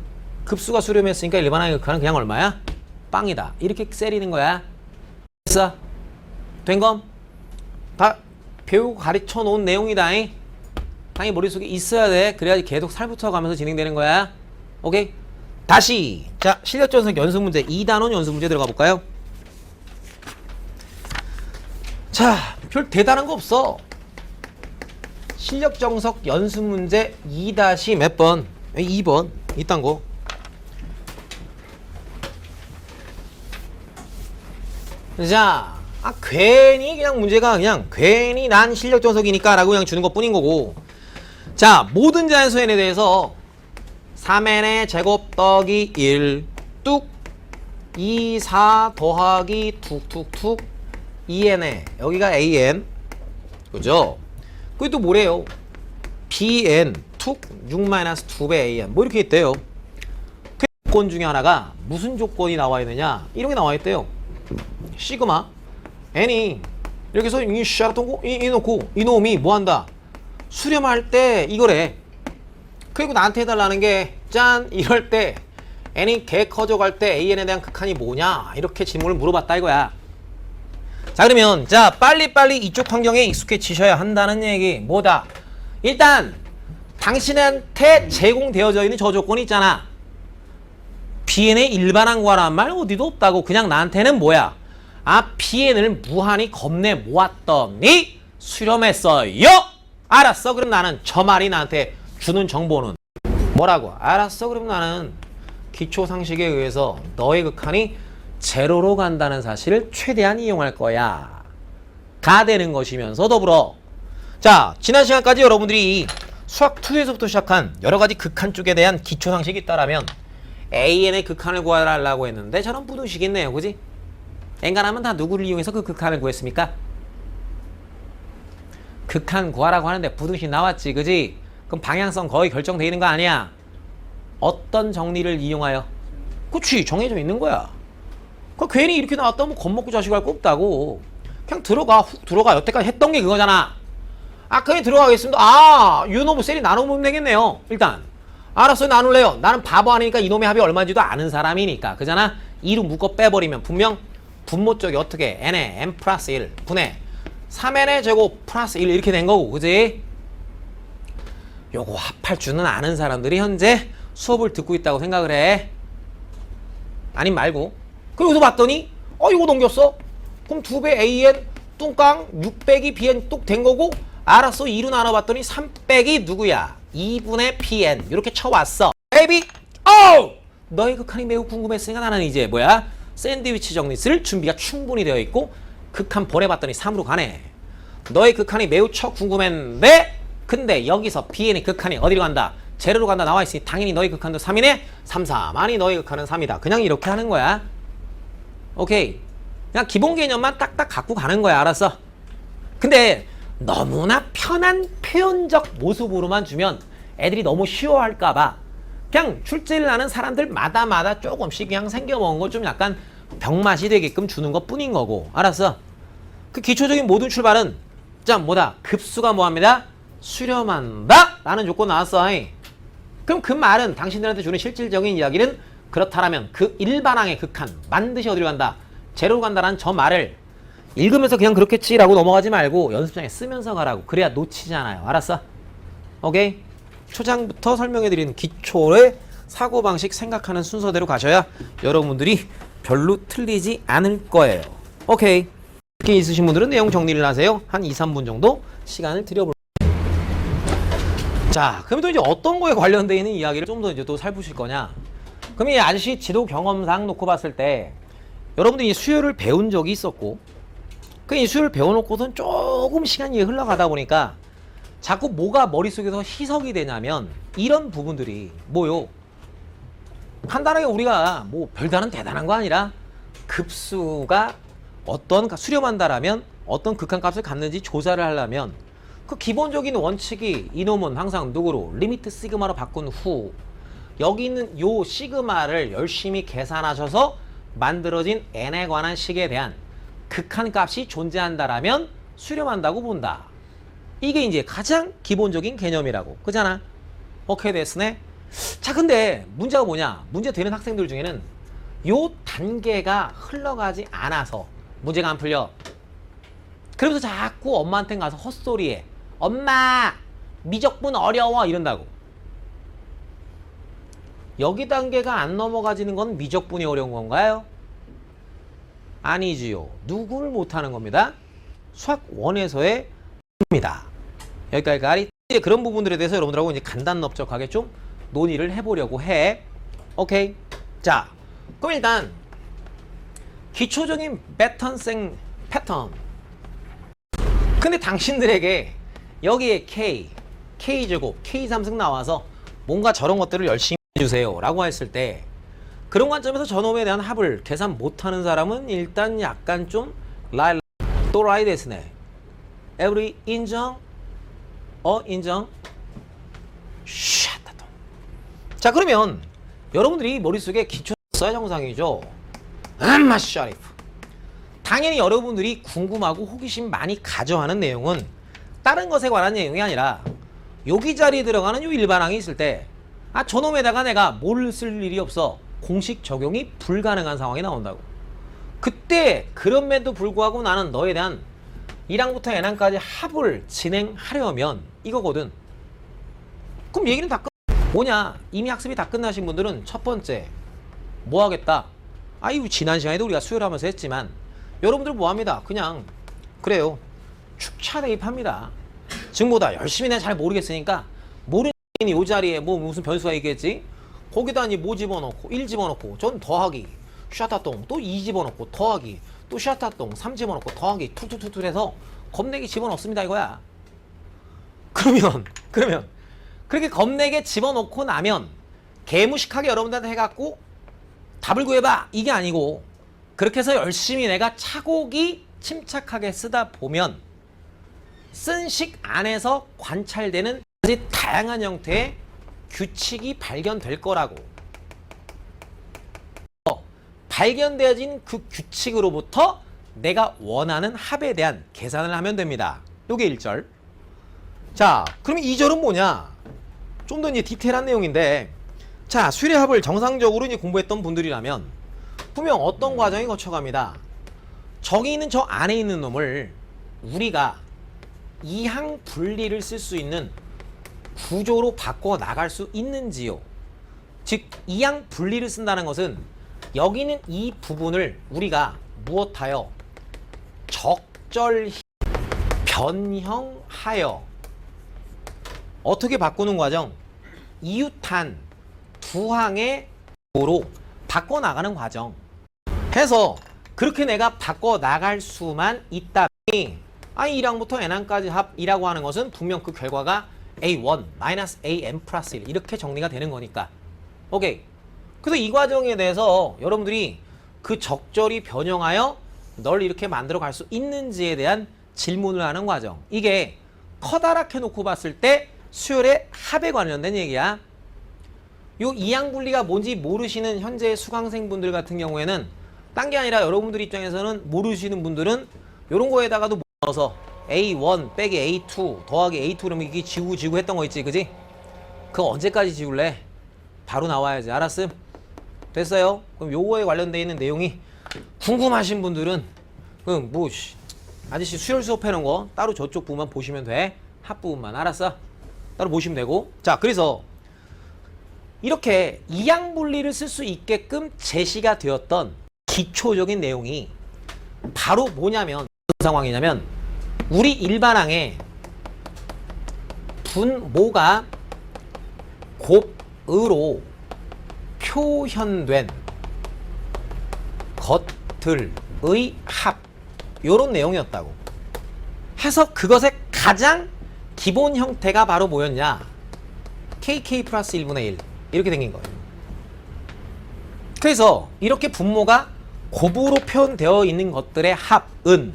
급수가 수렴했으니까 일반항의 극한은 그냥 얼마야? 빵이다. 이렇게 세리는 거야. 됐어? 된 검? 다 배우고 가르쳐 놓은 내용이다. 당연히 머릿속에 있어야 돼. 그래야지 계속 살붙어가면서 진행되는 거야. 오케이? 다시 자, 실력 정석 연습 문제 2단원 연습 문제 들어가 볼까요? 자, 별 대단한 거 없어. 실력 정석 연습 문제 2- 몇 번? 2번 이딴 거. 자, 괜히 그냥 문제가 그냥 괜히 난 실력 정석이니까 라고 그냥 주는 것 뿐인 거고. 자, 모든 자연수 n에 대해서 3n의 제곱 더하기 1 뚝 2, 4 더하기 툭툭툭 2n에 여기가 an 그죠? 그게 또 뭐래요? bn 툭 6-2배 an 뭐 이렇게 있대요. 그 조건 중에 하나가 무슨 조건이 나와 있느냐 이런 게 나와 있대요. 시그마 n이 이렇게 해서 이 샤라통고 이 놓고 이놈이 뭐 한다? 수렴할 때 이거래. 그리고 나한테 해달라는 게 짠 이럴 때 n이 개 커져갈 때 an에 대한 극한이 뭐냐 이렇게 질문을 물어봤다 이거야. 자, 그러면 자 빨리빨리 이쪽 환경에 익숙해지셔야 한다는 얘기. 뭐다? 일단 당신한테 제공되어져 있는 저 조건이 있잖아. PN의 일반항 구하라는 말 어디도 없다고. 그냥 나한테는 뭐야? 아, PN을 무한히 겁내 모았더니 수렴했어요. 알았어. 그럼 나는 저 말이 나한테 주는 정보는 뭐라고? 알았어. 그럼 나는 기초 상식에 의해서 너의 극한이 제로로 간다는 사실을 최대한 이용할 거야. 가 되는 것이면서 더불어, 자, 지난 시간까지 여러분들이 수학 2에서부터 시작한 여러 가지 극한 쪽에 대한 기초 상식이 있다라면 AN의 극한을 구하라고 했는데 저런 부등식이 있네요. 그지? 엔간하면 다 누구를 이용해서 그 극한을 구했습니까? 극한 구하라고 하는데 부등식 나왔지. 그지? 그럼 방향성 거의 결정되어 있는 거 아니야? 어떤 정리를 이용하여? 그치, 정해져 있는 거야. 그 괜히 이렇게 나왔다 뭐 겁먹고 자식 할 거 없다고. 그냥 들어가, 훅 들어가. 여태까지 했던 게 그거잖아. 아, 그냥 들어가겠습니다. 아, 유노브 셀이 나눠보면 되겠네요. 일단 알았어요. 나눌래요. 나는 바보 아니니까 이놈의 합이 얼마인지도 아는 사람이니까. 그잖아. 2로 묶어 빼버리면 분명 분모 쪽이 어떻게 n에 n 플러스 1 분의 3n의 제곱 플러스 1 이렇게 된 거고. 그지? 요거 합할 줄은 아는 사람들이 현재 수업을 듣고 있다고 생각을 해. 아님 말고. 그리고서 봤더니 이거 넘겼어. 그럼 2배 AN 뚱깡 6 빼기 BN 뚝 된 거고. 알았어. 2로 나눠봤더니 3 빼기 누구야? 2분의 PN 이렇게 쳐왔어. 베이비. 너의 극한이 매우 궁금했으니까 나는 이제 뭐야? 샌드위치 정리 쓸 준비가 충분히 되어 있고 극한 보내봤더니 3으로 가네. 너의 극한이 매우 궁금했는데 근데 여기서 BN의 극한이 어디로 간다? 제로로 간다 나와있으니 당연히 너의 극한도 3이네. 3, 4 많이 너의 극한은 3이다. 그냥 이렇게 하는 거야. 오케이. 그냥 기본 개념만 딱딱 갖고 가는 거야. 알았어? 근데 너무나 편한 표현적 모습으로만 주면 애들이 너무 쉬워할까봐 그냥 출제를 하는 사람들마다 조금씩 그냥 생겨먹은 거 좀 약간 병맛이 되게끔 주는 것 뿐인 거고. 알았어? 그 기초적인 모든 출발은 자 뭐다? 급수가 뭐합니다? 수렴한다? 라는 조건 나왔어. 그럼 그 말은 당신들한테 주는 실질적인 이야기는 그렇다라면 그 일반항의 극한 반드시 어디로 간다? 제로로 간다라는 저 말을 읽으면서 그냥 그렇겠지라고 넘어가지 말고 연습장에 쓰면서 가라고. 그래야 놓치잖아요. 알았어? 오케이? 초장부터 설명해드린 기초의 사고방식 생각하는 순서대로 가셔야 여러분들이 별로 틀리지 않을 거예요. 오케이? 이렇게 있으신 분들은 내용 정리를 하세요. 한 2, 3분 정도 시간을 드려볼게요. 자, 그럼 또 이제 어떤 거에 관련되어 있는 이야기를 좀 더 이제 또 살피실 거냐? 그럼 이 아저씨 지도 경험상 놓고 봤을 때 여러분들이 수요를 배운 적이 있었고 이 수요를 배워놓고선 조금 시간이 흘러가다 보니까 자꾸 뭐가 머릿속에서 희석이 되냐면 이런 부분들이 뭐요? 간단하게 우리가 뭐 별다른 대단한 거 아니라 급수가 어떤 수렴한다라면 어떤 극한값을 갖는지 조사를 하려면 그 기본적인 원칙이 이놈은 항상 누구로? 리미트 시그마로 바꾼 후 여기 있는 요 시그마를 열심히 계산하셔서 만들어진 n에 관한 식에 대한 극한값이 존재한다라면 수렴한다고 본다. 이게 이제 가장 기본적인 개념이라고. 그잖아? 오케이 됐으네. 자, 근데 문제가 뭐냐? 문제 되는 학생들 중에는 요 단계가 흘러가지 않아서 문제가 안 풀려. 그러면서 자꾸 엄마한테 가서 헛소리해. 엄마 미적분 어려워 이런다고. 여기 단계가 안 넘어가지는 건 미적분이 어려운 건가요? 아니지요. 누구를 못하는 겁니다. 수학 1에서의 입니다. 여기까지 이제 그런 부분들에 대해서 여러분들하고 이제 간단넓적하게 좀 논의를 해보려고 해. 오케이. 자, 그럼 일단 기초적인 패턴. 근데 당신들에게 여기에 K제곱, K3승 나와서 뭔가 저런 것들을 열심히 해주세요 라고 했을 때 그런 관점에서 저놈에 대한 합을 계산 못하는 사람은 일단 약간 좀 또라이 데스네. 에브리 인정? 인정? 샷다도. 자, 그러면 여러분들이 머릿속에 기초 써야 정상이죠. 엄마 샤리프. 당연히 여러분들이 궁금하고 호기심 많이 가져하는 내용은 다른 것에 관한 내용이 아니라 여기 자리에 들어가는 요 일반항이 있을 때 저놈에다가 내가 뭘 쓸 일이 없어. 공식 적용이 불가능한 상황이 나온다고. 그때 그럼에도 불구하고 나는 너에 대한 1항부터 n항까지 합을 진행하려면 이거거든. 그럼 얘기는 다 뭐냐? 이미 학습이 다 끝나신 분들은 첫 번째 뭐 하겠다? 아이 지난 시간에도 우리가 수혈하면서 했지만 여러분들 뭐 합니다? 그냥 그래요. 축차 대입합니다. 지금보다 열심히 내가 잘 모르겠으니까 모르는 이 자리에 뭐 무슨 변수가 있겠지? 거기다 이제 뭐 집어넣고 1 집어넣고 전 더하기 샤타똥 또 2 집어넣고 더하기 또 샤타똥 3 집어넣고 더하기 툴툴툴툴 해서 겁내기 집어넣습니다 이거야. 그러면 그렇게 겁내게 집어넣고 나면 개무식하게 여러분들한테 해갖고 답을 구해봐 이게 아니고 그렇게 해서 열심히 내가 차곡이 침착하게 쓰다 보면 쓴 식 안에서 관찰되는 아주 다양한 형태의 규칙이 발견될 거라고. 발견되어진 그 규칙으로부터 내가 원하는 합에 대한 계산을 하면 됩니다. 요게 1절. 자, 그럼 2절은 뭐냐? 좀 더 이제 디테일한 내용인데, 자, 수례합을 정상적으로 이제 공부했던 분들이라면 분명 어떤 과정이 거쳐갑니다. 저기 있는 저 안에 있는 놈을 우리가 이항 분리를 쓸 수 있는 구조로 바꿔 나갈 수 있는지요. 즉 이항 분리를 쓴다는 것은 여기 있는 이 부분을 우리가 무엇하여 적절히 변형하여 어떻게 바꾸는 과정? 이웃한 두 항의 구조로 바꿔 나가는 과정. 해서 그렇게 내가 바꿔 나갈 수만 있다면 I1항부터 N항까지 합이라고 하는 것은 분명 그 결과가 A1 AN 플러스 1 이렇게 정리가 되는 거니까. 오케이. 그래서 이 과정에 대해서 여러분들이 그 적절히 변형하여 널 이렇게 만들어 갈 수 있는지에 대한 질문을 하는 과정. 이게 커다랗게 놓고 봤을 때 수열의 합에 관련된 얘기야. 요 이항 분리가 뭔지 모르시는 현재 수강생분들 같은 경우에는 딴 게 아니라 여러분들 입장에서는 모르시는 분들은 요런 거에다가도 넣어서 A1 빼기 A2 더하기 A2 그러면 이게 지우고 했던 거 있지, 그지? 그거 언제까지 지울래? 바로 나와야지. 알았음? 됐어요? 그럼 요거에 관련되어 있는 내용이 궁금하신 분들은 그럼 뭐 아저씨 수열 수업해놓은 거 따로 저쪽 부분만 보시면 돼. 합 부분만. 알았어? 따로 보시면 되고. 자, 그래서 이렇게 이항 분리를 쓸 수 있게끔 제시가 되었던 기초적인 내용이 바로 뭐냐면 무슨 상황이냐면 우리 일반항에 분모가 곱으로 표현된 것들의 합 요런 내용이었다고 해서 그것의 가장 기본 형태가 바로 뭐였냐? KK 플러스 1분의 1 이렇게 생긴 거예요. 그래서 이렇게 분모가 곱으로 표현되어 있는 것들의 합은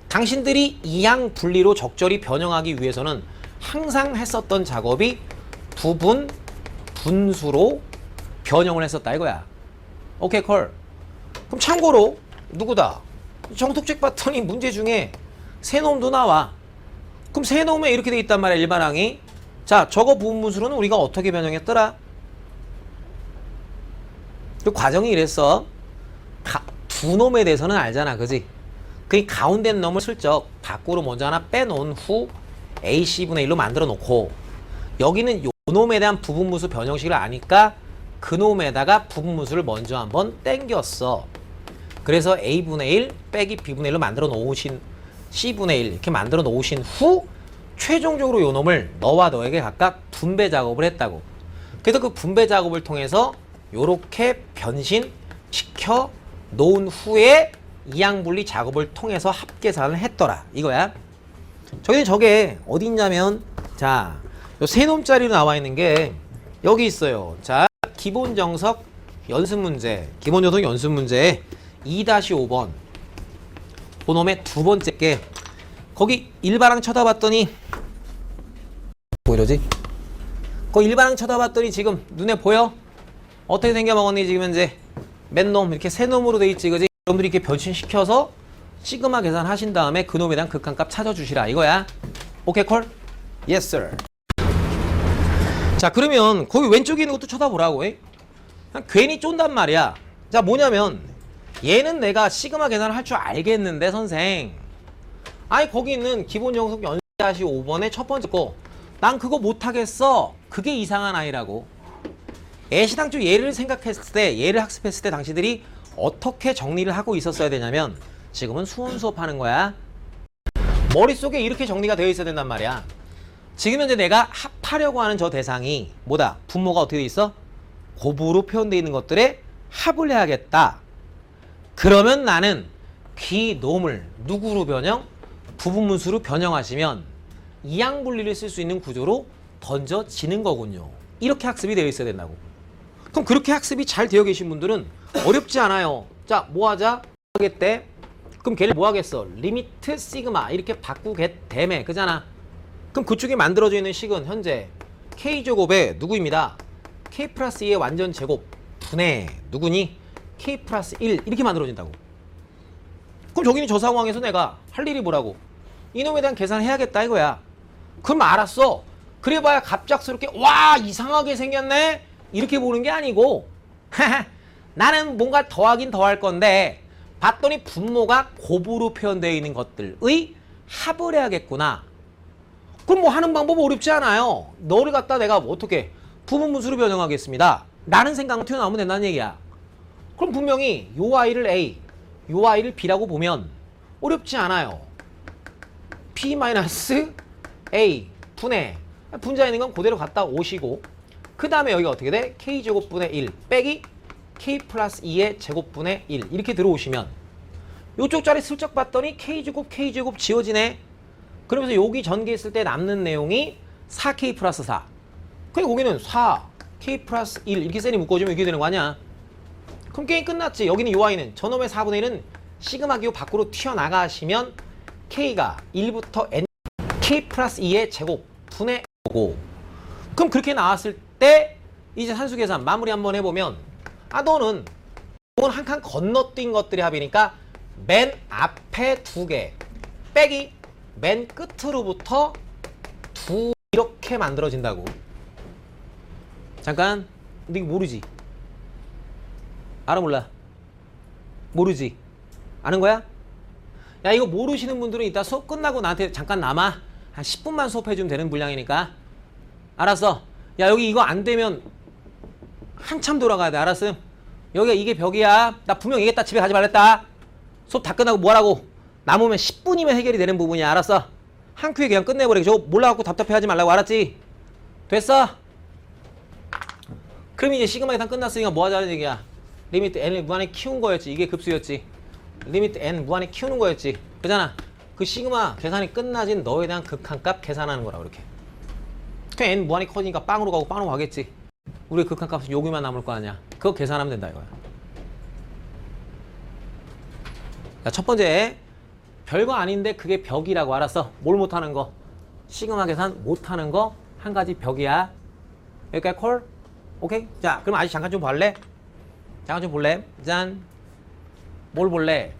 당신들이 이항 분리로 적절히 변형하기 위해서는 항상 했었던 작업이 부분 분수로 변형을 했었다 이거야. 오케이 콜. 그럼 참고로 누구다? 정톡책 봤더니 문제 중에 세놈도 나와. 그럼 세놈에 이렇게 돼 있단 말이야 일반항이. 자, 저거 부분 분수로는 우리가 어떻게 변형했더라? 그 과정이 이랬어. 두 놈에 대해서는 알잖아, 그지? 그 가운데 놈을 슬쩍 밖으로 먼저 하나 빼놓은 후 AC분의 1로 만들어 놓고 여기는 요 놈에 대한 부분무수 변형식을 아니까 그 놈에다가 부분무수를 먼저 한번 땡겼어. 그래서 A분의 1 빼기 B분의 1로 만들어 놓으신 C분의 1 이렇게 만들어 놓으신 후 최종적으로 요 놈을 너와 너에게 각각 분배 작업을 했다고. 그래서 그 분배 작업을 통해서 요렇게 변신시켜 놓은 후에 이항분리 작업을 통해서 합계산을 했더라 이거야. 저게 어디 있냐면 자, 요 세 놈짜리로 나와 있는 게 여기 있어요. 자, 기본 정석 연습 문제, 기본 정석 연습 문제에 2-5번 그 놈의 두 번째 게 거기 일반항 쳐다봤더니 뭐 이러지? 거기 일반항 쳐다봤더니 지금 눈에 보여? 어떻게 생겨먹었니 지금 현재? 맨놈 이렇게 세 놈으로 돼 있지, 그지? 여러분들이 이렇게 변신시켜서 시그마 계산하신 다음에 그 놈에 대한 극한값 찾아주시라 이거야. 오케이 콜? Yes sir. 자, 그러면 거기 왼쪽에 있는 것도 쳐다보라고 해. 그냥 괜히 쫀단 말이야. 자, 뭐냐면 얘는 내가 시그마 계산을 할 줄 알겠는데 선생, 아니 거기 있는 기본 정석 연습 5번의 첫 번째 거 난 그거 못하겠어. 그게 이상한 아이라고. 애시당초 얘를 생각했을 때, 얘를 학습했을 때 당신들이 어떻게 정리를 하고 있었어야 되냐면 지금은 수원 수업하는 거야. 머릿속에 이렇게 정리가 되어 있어야 된단 말이야. 지금 현재 내가 합하려고 하는 저 대상이 뭐다? 분모가 어떻게 돼 있어? 곱으로 표현되어 있는 것들에 합을 해야겠다. 그러면 나는 귀놈을 누구로 변형? 부분문수로 변형하시면 이항분리를 쓸 수 있는 구조로 던져지는 거군요. 이렇게 학습이 되어 있어야 된다고. 그럼 그렇게 학습이 잘 되어 계신 분들은 어렵지 않아요. 자, 뭐 하자? 하겠대. 그럼 걔를 뭐 하겠어? 리미트 시그마 이렇게 바꾸겠대매. 그잖아. 그럼 그쪽에 만들어져 있는 식은 현재 K제곱의 누구입니다? K 플러스 2의 완전 제곱 분의 누구니? K 플러스 1 이렇게 만들어진다고. 그럼 저기는 저 상황에서 내가 할 일이 뭐라고? 이놈에 대한 계산을 해야겠다 이거야. 그럼 알았어. 그래봐야 갑작스럽게 와 이상하게 생겼네 이렇게 보는 게 아니고 나는 뭔가 더하긴 더할 건데 봤더니 분모가 곱으로 표현되어 있는 것들의 합을 해야겠구나. 그럼 뭐 하는 방법 어렵지 않아요. 너를 갖다 내가 어떻게 부분분수로 변형하겠습니다 라는 생각만 튀어나오면 된다는 얘기야. 그럼 분명히 요 아이를 A 요 아이를 B라고 보면 어렵지 않아요. P-A 분의 분자 있는 건 그대로 갖다 오시고 그 다음에 여기가 어떻게 돼? K제곱분의 1 빼기 K 플러스 2의 제곱분의 1 이렇게 들어오시면 요쪽 자리 슬쩍 봤더니 K제곱 지워지네. 그러면서 여기 전개했을 때 남는 내용이 4K 플러스 4 그냥 거기는 4K 플러스 1 이렇게 셀이 묶어주면 이렇게 되는 거 아니야. 그럼 게임 끝났지. 여기는 요 아이는 저놈의 4분의 1은 시그마 기호 밖으로 튀어나가시면 K가 1부터 N K 플러스 2의 제곱 분의 고. 그럼 그렇게 나왔을 때 이제 산수 계산 마무리 한번 해보면 아 너는 이건 한 칸 건너뛴 것들이 합이니까 맨 앞에 2개 빼기 맨 끝으로부터 2 이렇게 만들어진다고. 잠깐 근데 이거 모르지? 알아 몰라? 모르지? 아는 거야? 야 이거 모르시는 분들은 이따 수업 끝나고 나한테 잠깐 남아 한 10분만 수업해주면 되는 분량이니까 알았어. 야 여기 이거 안 되면 한참 돌아가야 돼. 알았음? 여기가 이게 벽이야. 나 분명 얘기했다. 집에 가지 말랬다. 수업 다 끝나고 뭐라고 남으면 10분이면 해결이 되는 부분이야. 알았어? 한 큐에 그냥 끝내버려. 저거 몰라갖고 답답해하지 말라고. 알았지? 됐어? 그럼 이제 시그마 계산 끝났으니까 뭐 하자는 얘기야. 리미트 n을 무한히 키운 거였지. 이게 급수였지. 리미트 n 무한히 키우는 거였지. 그잖아. 그 시그마 계산이 끝나진 너에 대한 극한값 계산하는 거라 그렇게. 그냥 n 무한히 커지니까 빵으로 가고 빵으로 가겠지. 우리 극한값은 여기만 남을 거 아니야. 그거 계산하면 된다 이거야. 자, 첫 번째 별거 아닌데 그게 벽이라고. 알았어? 뭘 못하는 거? 시그마 계산 못하는 거 한 가지 벽이야. 여기까지 콜? 오케이? 자 그럼 아직 잠깐 좀 볼래? 잠깐 좀 볼래? 짠. 뭘 볼래?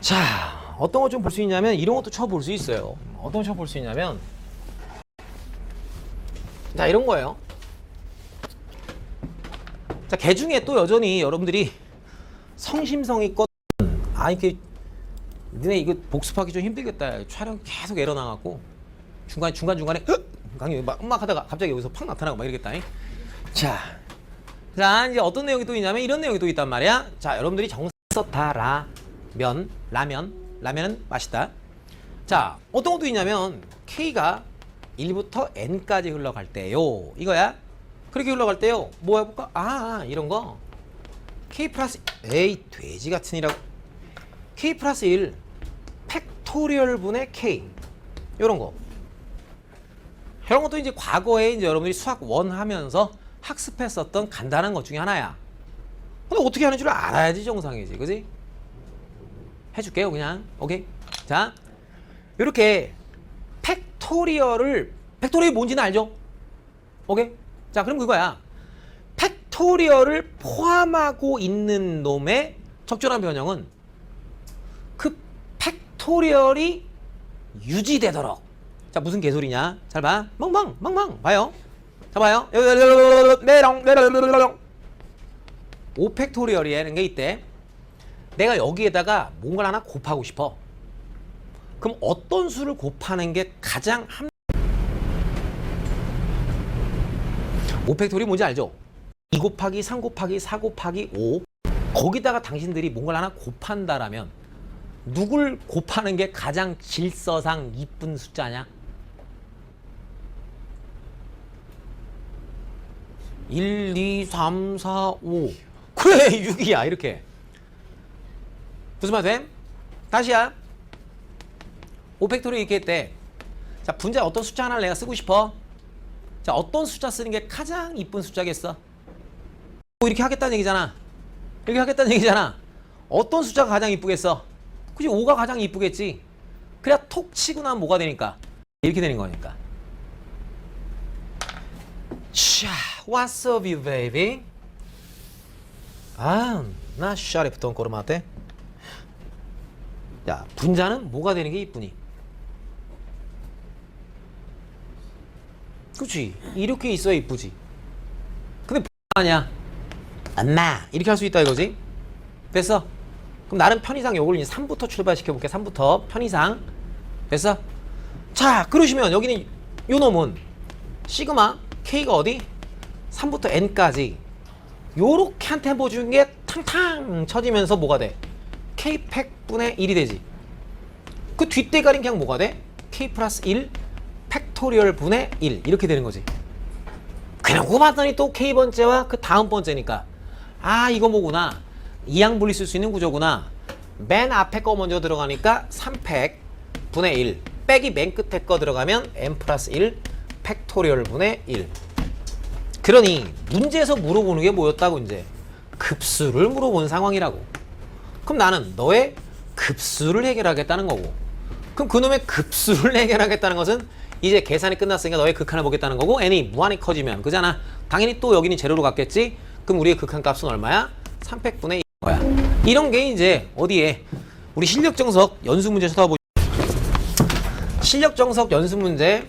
자 어떤 거 좀 볼 수 있냐면 이런 것도 쳐볼 수 있어요. 어떤 거 쳐볼 수 있냐면 자 이런 거예요. 자 개 중에 또 여전히 여러분들이 성심성의껏 아 이렇게 니네 이거 복습하기 좀 힘들겠다. 촬영 계속 에러 나갖고 중간중간에 강의 막 음악하다가 갑자기 여기서 팍 나타나고 막 이러겠다. 자 이제 어떤 내용이 또 있냐면 이런 내용이 또 있단 말이야. 자 여러분들이 정서 다 라면은 맛있다. 자 어떤 것도 있냐면 K가 1부터 N까지 흘러갈 때요 이거야. 그렇게 흘러갈 때요 뭐 해볼까? 아 이런 거 K 플러스 에이 돼지 같은 이라고 K 플러스 1 팩토리얼 분의 K 요런 거 이런 것도 이제 과거에 이제 여러분들이 수학 1 하면서 학습했었던 간단한 것 중에 하나야. 근데 어떻게 하는 줄 알아야지 정상이지. 그지? 해줄게요 그냥. 오케이. 자 이렇게 팩토리얼이 뭔지는 알죠? 오케이. 자 그럼 그거야. 팩토리얼을 포함하고 있는 놈의 적절한 변형은 그 팩토리얼이 유지되도록. 자 무슨 개소리냐? 잘 봐. 멍멍 봐요. 자 봐요. 5팩토리얼이라는 게 있대. 내가 여기에다가 뭔가를 하나 곱하고 싶어. 그럼 어떤 수를 곱하는 게 가장 5팩토리 뭔지 알죠? 2 곱하기 3 곱하기 4 곱하기 5 거기다가 당신들이 뭔가를 하나 곱한다라면 누굴 곱하는 게 가장 질서상 이쁜 숫자냐? 1, 2, 3, 4, 5 그래 6이야 이렇게 무슨 말 돼? 다시야 5팩토리 이렇게 했대. 자 분자 어떤 숫자 하나를 내가 쓰고 싶어. 자 어떤 숫자 쓰는 게 가장 이쁜 숫자겠어? 이렇게 하겠다는 얘기잖아. 이렇게 하겠다는 얘기잖아. 어떤 숫자가 가장 이쁘겠어? 그치 5가 가장 이쁘겠지. 그래야 톡 치고 나면 뭐가 되니까 이렇게 되는 거니까. 자, what's up you baby? 아, 나 샤리프톤 꼬르마테. 야, 분자는 뭐가 되는 게 이쁘니? 그치? 이렇게 있어야 이쁘지. 근데 아니야. 엄마 이렇게 할 수 있다 이거지? 됐어? 그럼 나름 편의상 요걸 이제 3부터 출발시켜볼게. 3부터 편의상. 됐어? 자, 그러시면 여기는 요 놈은 시그마 K가 어디? 3부터 N까지 요렇게 한 템포 주는 게 탕탕 쳐지면서 뭐가 돼? K팩분의 1이 되지. 그 뒷대가리는 그냥 뭐가 돼? K 플러스 1 팩토리얼 분의 1 이렇게 되는 거지. 그러고 봤더니 또 K번째와 그 다음 번째니까 아 이거 뭐구나. 이항분리 쓸 수 있는 구조구나. 맨 앞에 거 먼저 들어가니까 3팩 분의 1 빼기 맨 끝에 거 들어가면 n 플러스 1 팩토리얼 분의 1. 그러니 문제에서 물어보는 게 뭐였다고 이제 급수를 물어본 상황이라고. 그럼 나는 너의 급수를 해결하겠다는 거고. 그럼 그놈의 급수를 해결하겠다는 것은 이제 계산이 끝났으니까 너의 극한을 보겠다는 거고 n이 무한히 커지면 그잖아. 당연히 또 여기는 제로로 갔겠지. 그럼 우리의 극한 값은 얼마야? 3팩분의 1 거야. 이런 게 이제 어디에 우리 실력정석 연수 문제 쳐다보죠. 실력정석 연수 문제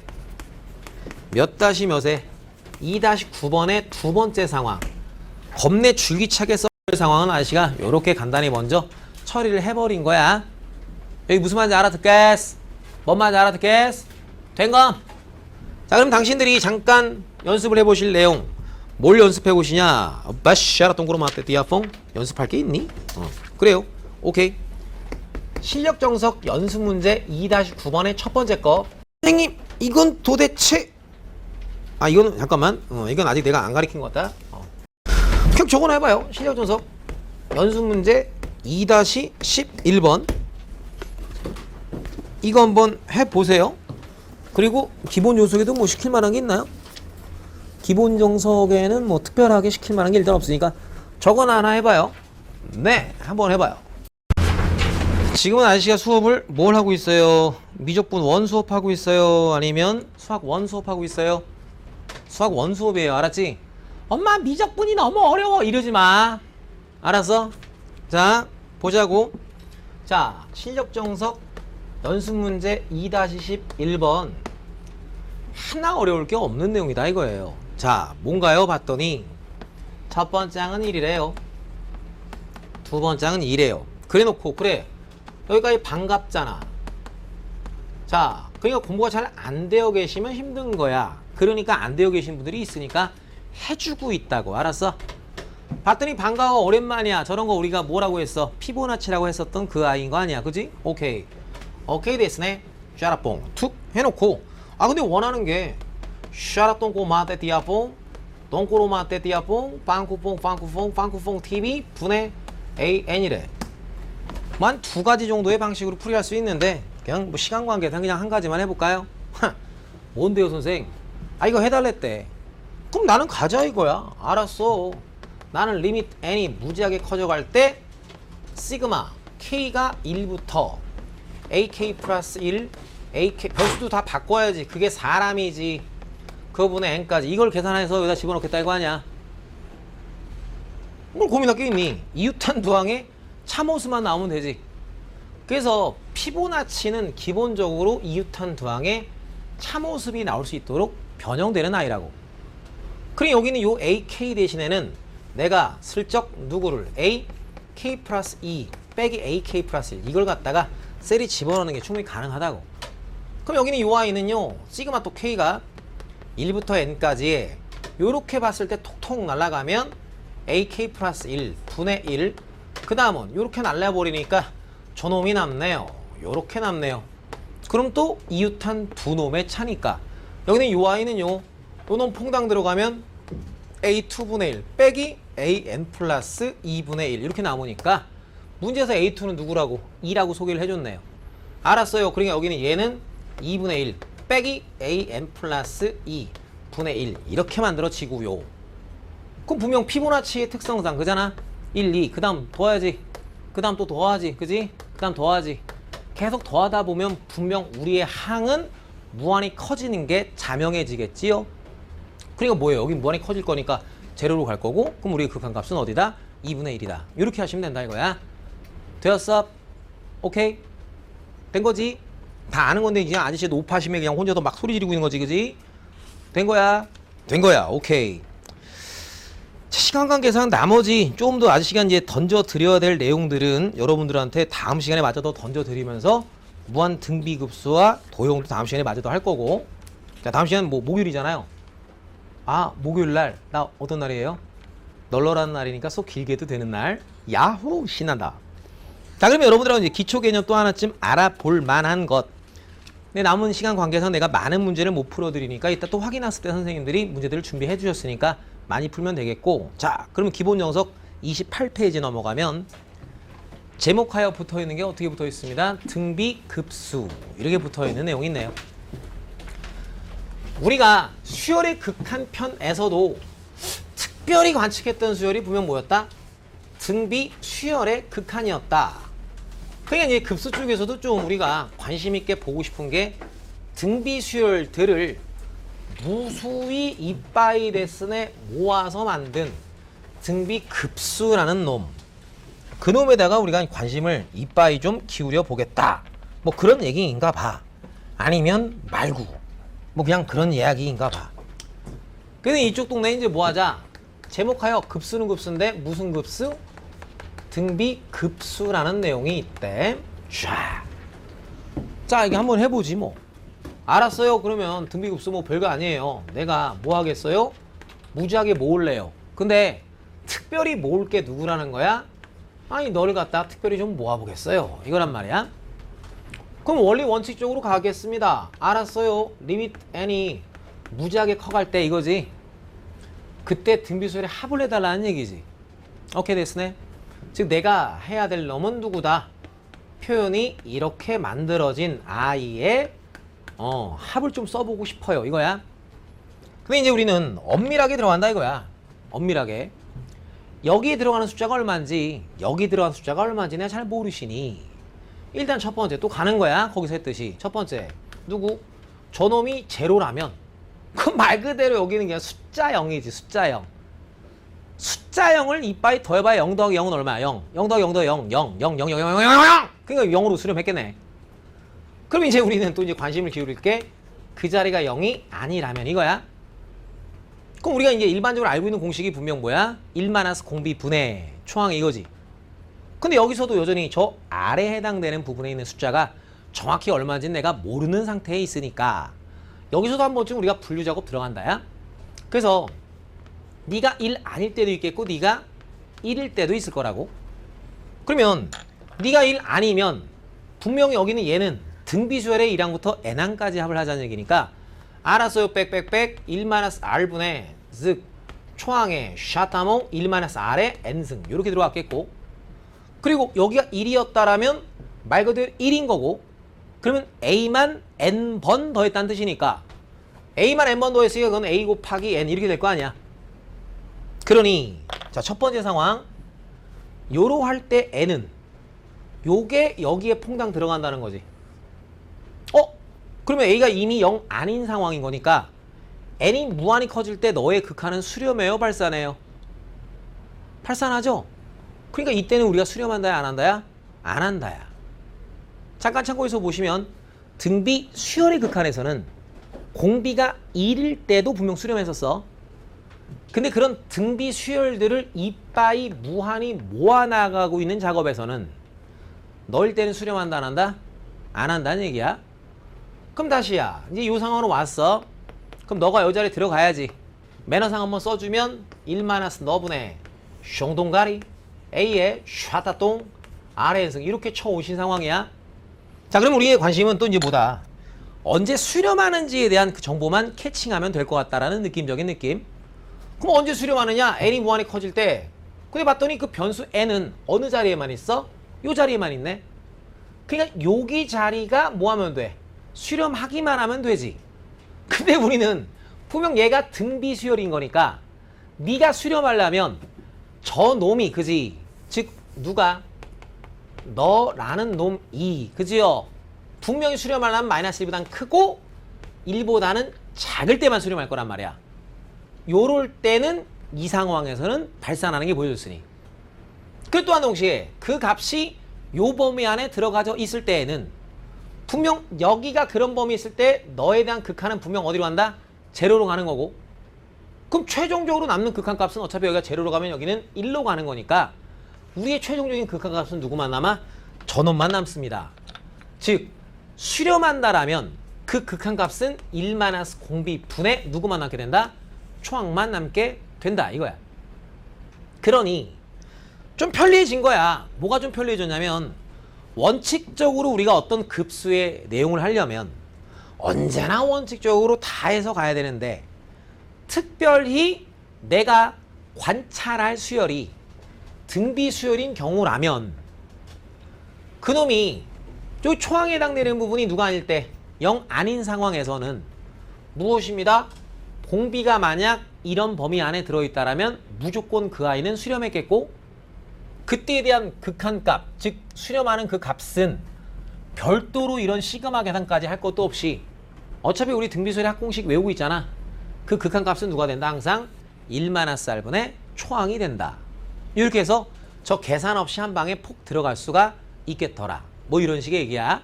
몇 다시 몇에 2-9번의 두 번째 상황. 겁내 줄기차게 써볼 상황은 아저씨가 요렇게 간단히 먼저 처리를 해버린 거야. 여기 무슨 말인지 알아듣겠어? 뭔 말인지 알아듣겠어? 된검? 자 그럼 당신들이 잠깐 연습을 해보실 내용 뭘 연습해 보시냐? 바샤라 동그로 마테 디아퐁 연습할 게 있니? 그래요. 오케이. 실력 정석 연습 문제 2-9번의 첫 번째 거. 선생님 이건 도대체 이거는 잠깐만 이건 아직 내가 안 가르친 것 같다. 그냥 저거나 해봐요. 실력 정석 연습 문제 2-11번 이거 한번 해보세요. 그리고 기본 요소에도 뭐 시킬 만한 게 있나요? 기본 정석에는 뭐 특별하게 시킬 만한 게 일단 없으니까 저거나 하나 해봐요. 네, 한번 해봐요. 지금은 아저씨가 수업을 뭘 하고 있어요? 미적분 원 수업하고 있어요? 아니면 수학 원 수업하고 있어요? 수학 원 수업이에요. 알았지? 엄마 미적분이 너무 어려워 이러지 마. 알았어? 자, 보자고. 자, 실력 정석 연습 문제 2-11번 하나 어려울 게 없는 내용이다 이거예요. 자 뭔가요? 봤더니 첫 번째 항은 1이래요. 두 번째 항은 2래요. 그래 놓고 그래 여기까지 반갑잖아. 자 그러니까 공부가 잘 안 되어 계시면 힘든 거야. 그러니까 안 되어 계신 분들이 있으니까 해주고 있다고. 알았어? 봤더니 반가워 오랜만이야. 저런 거 우리가 뭐라고 했어? 피보나치라고 했었던 그 아이인 거 아니야. 그지? 오케이 오케이 됐으네. 샤라뽕 툭 해놓고 근데 원하는 게 샤라똥꼬 마테 디아뽕 똥꼬로 마테 디아뽕 빵쿠뽕 빵쿠뽕 빵쿠뽕 TV 분의 AN이래. 만 두 가지 정도의 방식으로 풀이할 수 있는데 그냥 뭐 시간 관계상 그냥 한 가지만 해볼까요? 뭔데요 선생? 이거 해달랬대. 그럼 나는 가자 이거야. 알았어. 나는 리밋 n이 무지하게 커져갈 때 시그마 k가 1부터 ak 플러스 1 AK 변수도 다 바꿔야지. 그게 사람이지. 그분의 n까지 이걸 계산해서 여기다 집어넣겠다 이거 아니야. 뭘 고민할 게 있니? 이웃한 두항에 참호수만 나오면 되지. 그래서 피보나치는 기본적으로 이웃한 두항에 참호수비 나올 수 있도록 변형되는 아이라고. 그럼 여기는 요 AK 대신에는 내가 슬쩍 누구를 A K 플러스 2 빼기 AK 플러스 1 이걸 갖다가 셀이 집어넣는 게 충분히 가능하다고. 그럼 여기는 요 아이는요 시그마 또 K가 1부터 N까지 요렇게 봤을 때 톡톡 날아가면 AK 플러스 1 분의 1. 그 다음은 요렇게 날려버리니까 저놈이 남네요. 요렇게 남네요. 그럼 또 이유탄 두 놈의 차니까 여기는 요 i는요, 요 놈 퐁당 들어가면 A2분의 1 빼기 AN 플러스 2분의 1 이렇게 남으니까 문제에서 A2는 누구라고? 2라고 소개를 해줬네요. 알았어요. 그러니까 여기는 얘는 2분의 1 빼기 AN 플러스 2분의 1 이렇게 만들어지고요. 그럼 분명 피보나치의 특성상 그잖아. 1, 2 그 다음 더해야지. 그 다음 또 더하지. 그지? 그 다음 더하지. 계속 더하다 보면 분명 우리의 항은 무한히 커지는 게 자명해지겠지요. 그러니까 뭐예요? 여기 무한히 커질 거니까 제로로 갈 거고, 그럼 우리의 극한값은 어디다? 2분의 1이다. 이렇게 하시면 된다 이거야. 되었어? 오케이? 된 거지? 다 아는 건데 그냥 아저씨 높아심에 그냥 혼자서 막 소리 지르고 있는 거지, 그지? 된 거야? 된 거야. 오케이. 자, 시간 관계상 나머지 조금 더 아저씨가 이제 던져 드려야 될 내용들은 여러분들한테 다음 시간에 마저 더 던져 드리면서 무한 등비급수와 도형도 다음 시간에 마저 더 할 거고. 자, 다음 시간은 뭐 목요일이잖아요. 아, 목요일 날 나 어떤 날이에요? 널널한 날이니까 속 길게 해도 되는 날. 야호, 신난다. 자, 그러면 여러분들하고 이제 기초 개념 또 하나쯤 알아볼 만한 것. 근데 남은 시간 관계상 내가 많은 문제를 못 풀어드리니까 이따 또 확인했을 때 선생님들이 문제들을 준비해 주셨으니까 많이 풀면 되겠고. 자, 그러면 기본 녀석 28페이지 넘어가면 제목하여 붙어 있는 게 어떻게 붙어 있습니다? 등비급수 이렇게 붙어 있는 내용이 있네요. 우리가 수열의 극한편에서도 특별히 관측했던 수열이 분명 뭐였다? 등비 수열의 극한이었다. 그러니까 이제 급수 쪽에서도 좀 우리가 관심 있게 보고 싶은 게 등비 수열들을 무수히 이빠이 데스네 모아서 만든 등비 급수라는 놈. 그 놈에다가 우리가 관심을 이빠이 좀 기울여 보겠다. 뭐 그런 얘기인가 봐. 아니면 말고. 뭐 그냥 그런 이야기인가 봐. 근데 이쪽 동네 이제 뭐 하자? 제목하여 급수는 급수인데 무슨 급수? 등비 급수라는 내용이 있대. 자, 이게 한번 해보지 뭐. 알았어요. 그러면 등비 급수 뭐 별거 아니에요. 내가 뭐 하겠어요? 무지하게 모을래요. 근데 특별히 모을 게 누구라는 거야? 아니, 너를 갖다 특별히 좀 모아보겠어요. 이거란 말이야. 그럼 원리 원칙적으로 가겠습니다. 알았어요. 리밋 n이 무지하게 커갈 때 이거지. 그때 등비수열의 합을 해달라는 얘기지. 오케이 됐으네. 즉 내가 해야 될 놈은 누구다? 표현이 이렇게 만들어진 i의 합을 좀 써보고 싶어요. 이거야. 근데 이제 우리는 엄밀하게 들어간다 이거야. 엄밀하게. 여기에 들어가는 숫자가 얼마인지, 여기 들어가는 숫자가 얼마인지 내가 잘 모르시니 일단 첫 번째 또 가는 거야. 거기서 했듯이 첫 번째 누구? 저놈이 제로라면 그 말 그대로 여기는 그냥 숫자 0이지. 숫자 0. 숫자 0을 이빠이 더해봐야 0 더하기 0은 얼마야? 0. 0 더하기 0 더하기 0. 0. 0. 0. 0. 0. 0. 0. 0. 그러니까 0으로 수렴했겠네. 그럼 이제 우리는 또 이제 관심을 기울일 게 그 자리가 0이 아니라면 이거야. 그럼 우리가 이제 일반적으로 알고 있는 공식이 분명 뭐야? 1 마이너스 공비 분의 초항 이거지. 근데 여기서도 여전히 저 아래에 해당되는 부분에 있는 숫자가 정확히 얼마인지 내가 모르는 상태에 있으니까 여기서도 한 번쯤 우리가 분류 작업 들어간다야. 그래서 네가 1 아닐 때도 있겠고 네가 1일 때도 있을 거라고. 그러면 네가 1 아니면 분명히 여기는 얘는 등비수열의 1항부터 n항까지 합을 하자는 얘기니까 알았어요. 빽빽빽 1-r분의 즉 초항의 샤타몽 1-r의 n승 이렇게 들어갔겠고, 그리고 여기가 1이었다라면 말 그대로 1인 거고, 그러면 a만 n번 더했다는 뜻이니까 a만 n번 더했으니까 그건 a 곱하기 n 이렇게 될 거 아니야. 그러니 자, 첫 번째 상황 요로 할 때 n은 요게 여기에 퐁당 들어간다는 거지. 그러면 a가 이미 0 아닌 상황인 거니까 n이 무한히 커질 때 너의 극한은 수렴해요, 발산해요? 발산하죠? 그러니까 이때는 우리가 수렴한다야, 안 한다야? 안 한다야. 잠깐 참고해서 보시면 등비 수열의 극한에서는 공비가 1일 때도 분명 수렴했었어. 근데 그런 등비 수열들을 이빠이 무한히 모아나가고 있는 작업에서는 너일 때는 수렴한다, 안 한다? 안 한다는 얘기야. 그럼 다시야. 이제 이 상황으로 왔어. 그럼 너가 이 자리에 들어가야지. 매너상 한번 써주면 1 마이너스 너분의 숑동가리 A의 샤따똥 R의 연승 이렇게 쳐오신 상황이야. 자, 그럼 우리의 관심은 또 이제 뭐다? 언제 수렴하는지에 대한 그 정보만 캐칭하면 될 것 같다라는 느낌적인 느낌. 그럼 언제 수렴하느냐? n이 무한히 커질 때. 근데 봤더니 그 변수 n은 어느 자리에만 있어? 요 자리에만 있네. 그러니까 여기 자리가 뭐 하면 돼? 수렴하기만 하면 되지. 근데 우리는 분명 얘가 등비 수열인 거니까 네가 수렴하려면 저 놈이 그지? 즉 누가? 너라는 놈이 그지요? 분명히 수렴하려면 마이너스 1보다는 크고 1보다는 작을 때만 수렴할 거란 말이야. 요럴 때는 이 상황에서는 발산하는 게 보여줬으니. 그 또한 동시에 그 값이 요 범위 안에 들어가져 있을 때에는 분명 여기가 그런 범위 있을 때 너에 대한 극한은 분명 어디로 간다? 제로로 가는 거고. 그럼 최종적으로 남는 극한 값은 어차피 여기가 제로로 가면 여기는 1로 가는 거니까 우리의 최종적인 극한 값은 누구만 남아? 저놈만 남습니다. 즉 수렴한다라면 그 극한 값은 1-공비 분의 누구만 남게 된다? 초항만 남게 된다 이거야. 그러니 좀 편리해진 거야. 뭐가 좀 편리해졌냐면 원칙적으로 우리가 어떤 급수의 내용을 하려면 언제나 원칙적으로 다 해서 가야 되는데 특별히 내가 관찰할 수열이 등비 수열인 경우라면 그놈이 저 초항에 해당되는 부분이 누가 아닐 때 0 아닌 상황에서는 무엇입니다? 공비가 만약 이런 범위 안에 들어있다라면 무조건 그 아이는 수렴했겠고 그때에 대한 극한값, 즉 수렴하는 그 값은 별도로 이런 시그마 계산까지 할 것도 없이 어차피 우리 등비수열의 합공식 외우고 있잖아. 그 극한값은 누가 된다? 항상 1-R분의 초항이 된다. 이렇게 해서 저 계산 없이 한 방에 폭 들어갈 수가 있겠더라. 뭐 이런 식의 얘기야.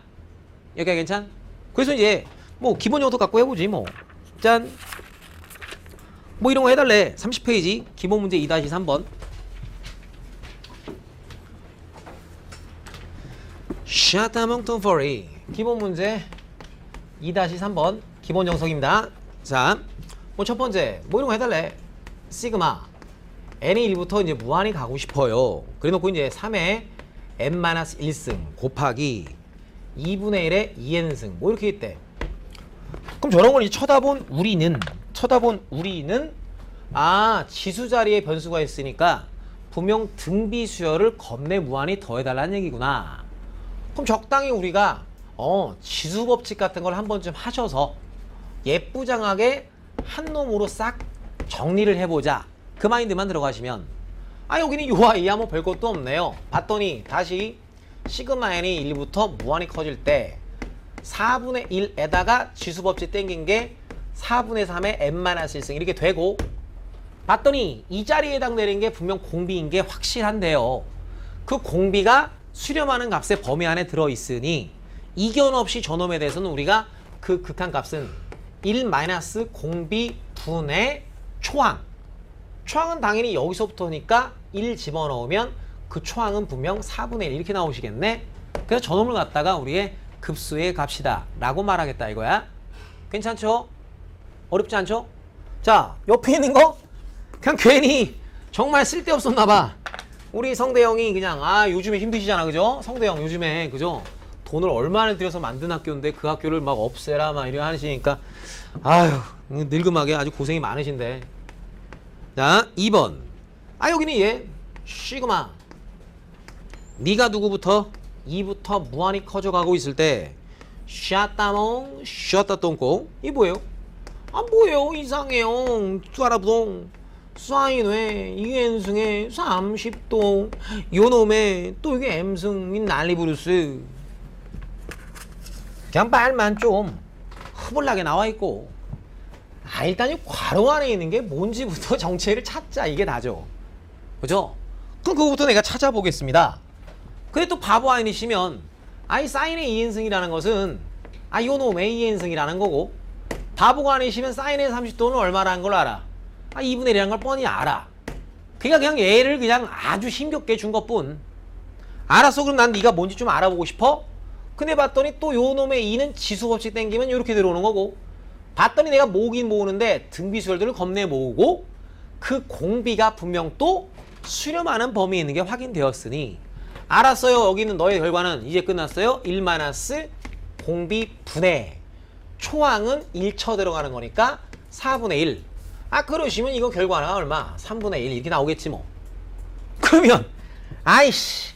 여기가 괜찮? 그래서 이제 뭐 기본 용도 갖고 해보지 뭐. 짠. 뭐 이런 거 해달래. 30페이지 기본 문제 2-3번. 샤타몽통 포리 기본 문제 2-3번 기본 정석입니다. 자, 뭐 첫 번째 뭐 이런 거 해달래. 시그마 n이 1부터 이제 무한히 가고 싶어요. 그래놓고 이제 3의 n-1승 곱하기 2분의 1의 2n승 뭐 이렇게 있대. 그럼 저런 걸 이제 쳐다본 우리는 아 지수 자리에 변수가 있으니까 분명 등비 수열을 겁내 무한히 더해달라는 얘기구나. 그럼 적당히 우리가 지수 법칙 같은 걸 한 번쯤 하셔서 예쁘장하게 한 놈으로 싹 정리를 해보자. 그 마인드만 들어가시면 아 여기는 요 아이야 뭐 별것도 없네요. 봤더니 다시 시그마 n이 1부터 무한히 커질 때 4분의 1에다가 지수 법칙 땡긴 게 4분의 3의 n-1승 이렇게 되고 봤더니 이 자리에 해당되는 게 분명 공비인 게 확실한데요. 그 공비가 수렴하는 값의 범위 안에 들어있으니 이견 없이 저놈에 대해서는 우리가 그 극한 값은 1-공비 분의 초항. 초항은 당연히 여기서부터니까 1 집어넣으면 그 초항은 분명 4분의 1 이렇게 나오시겠네. 그래서 저놈을 갖다가 우리의 급수의 값이다 라고 말하겠다 이거야. 괜찮죠? 어렵지 않죠? 자, 옆에 있는 거 그냥 괜히 정말 쓸데없었나 봐. 우리 성대형이 그냥 요즘에 힘드시잖아 그죠? 성대형 요즘에 그죠? 돈을 얼마나 들여서 만든 학교인데 그 학교를 막 없애라 막 이래 하시니까 아유 늙음하게 아주 고생이 많으신데. 자 2번 여기는 얘 시그마 네가 누구부터? 2부터 무한히 커져가고 있을 때 샤따몽 샤따 똥꼬 이 뭐예요? 뭐예요 이상해요 뚜아라부동 사인회 이엔승에 30도 요놈에 또 이게 M승인 난리부르스 그냥 말만 좀 흐블하게 나와있고 일단 이 괄호 안에 있는 게 뭔지부터 정체를 찾자 이게 다죠. 그죠? 그럼 그거부터 내가 찾아보겠습니다. 근데 또 바보 아니시면 이 사인의 2인승이라는 것은 요놈의 2인승이라는 거고 바보가 아니시면 사인의 30도는 얼마라는 걸 알아. 2분의 1이라는 걸 뻔히 알아. 그러니까 그냥 얘를 그냥 아주 힘겹게 준 것뿐. 알았어 그럼 난 네가 뭔지 좀 알아보고 싶어? 근데 봤더니 또 요 놈의 2는 지수 법칙 땡기면 이렇게 들어오는 거고 봤더니 내가 모으긴 모으는데 등비수열들을 겁내 모으고 그 공비가 분명 또 수렴하는 범위에 있는 게 확인되었으니 알았어요. 여기는 너의 결과는 이제 끝났어요. 1 공비 분해 초항은 1쳐 들어가는 거니까 4분의 1. 아 그러시면 이거 결과가 얼마? 3분의 1 이렇게 나오겠지 뭐. 그러면 아이씨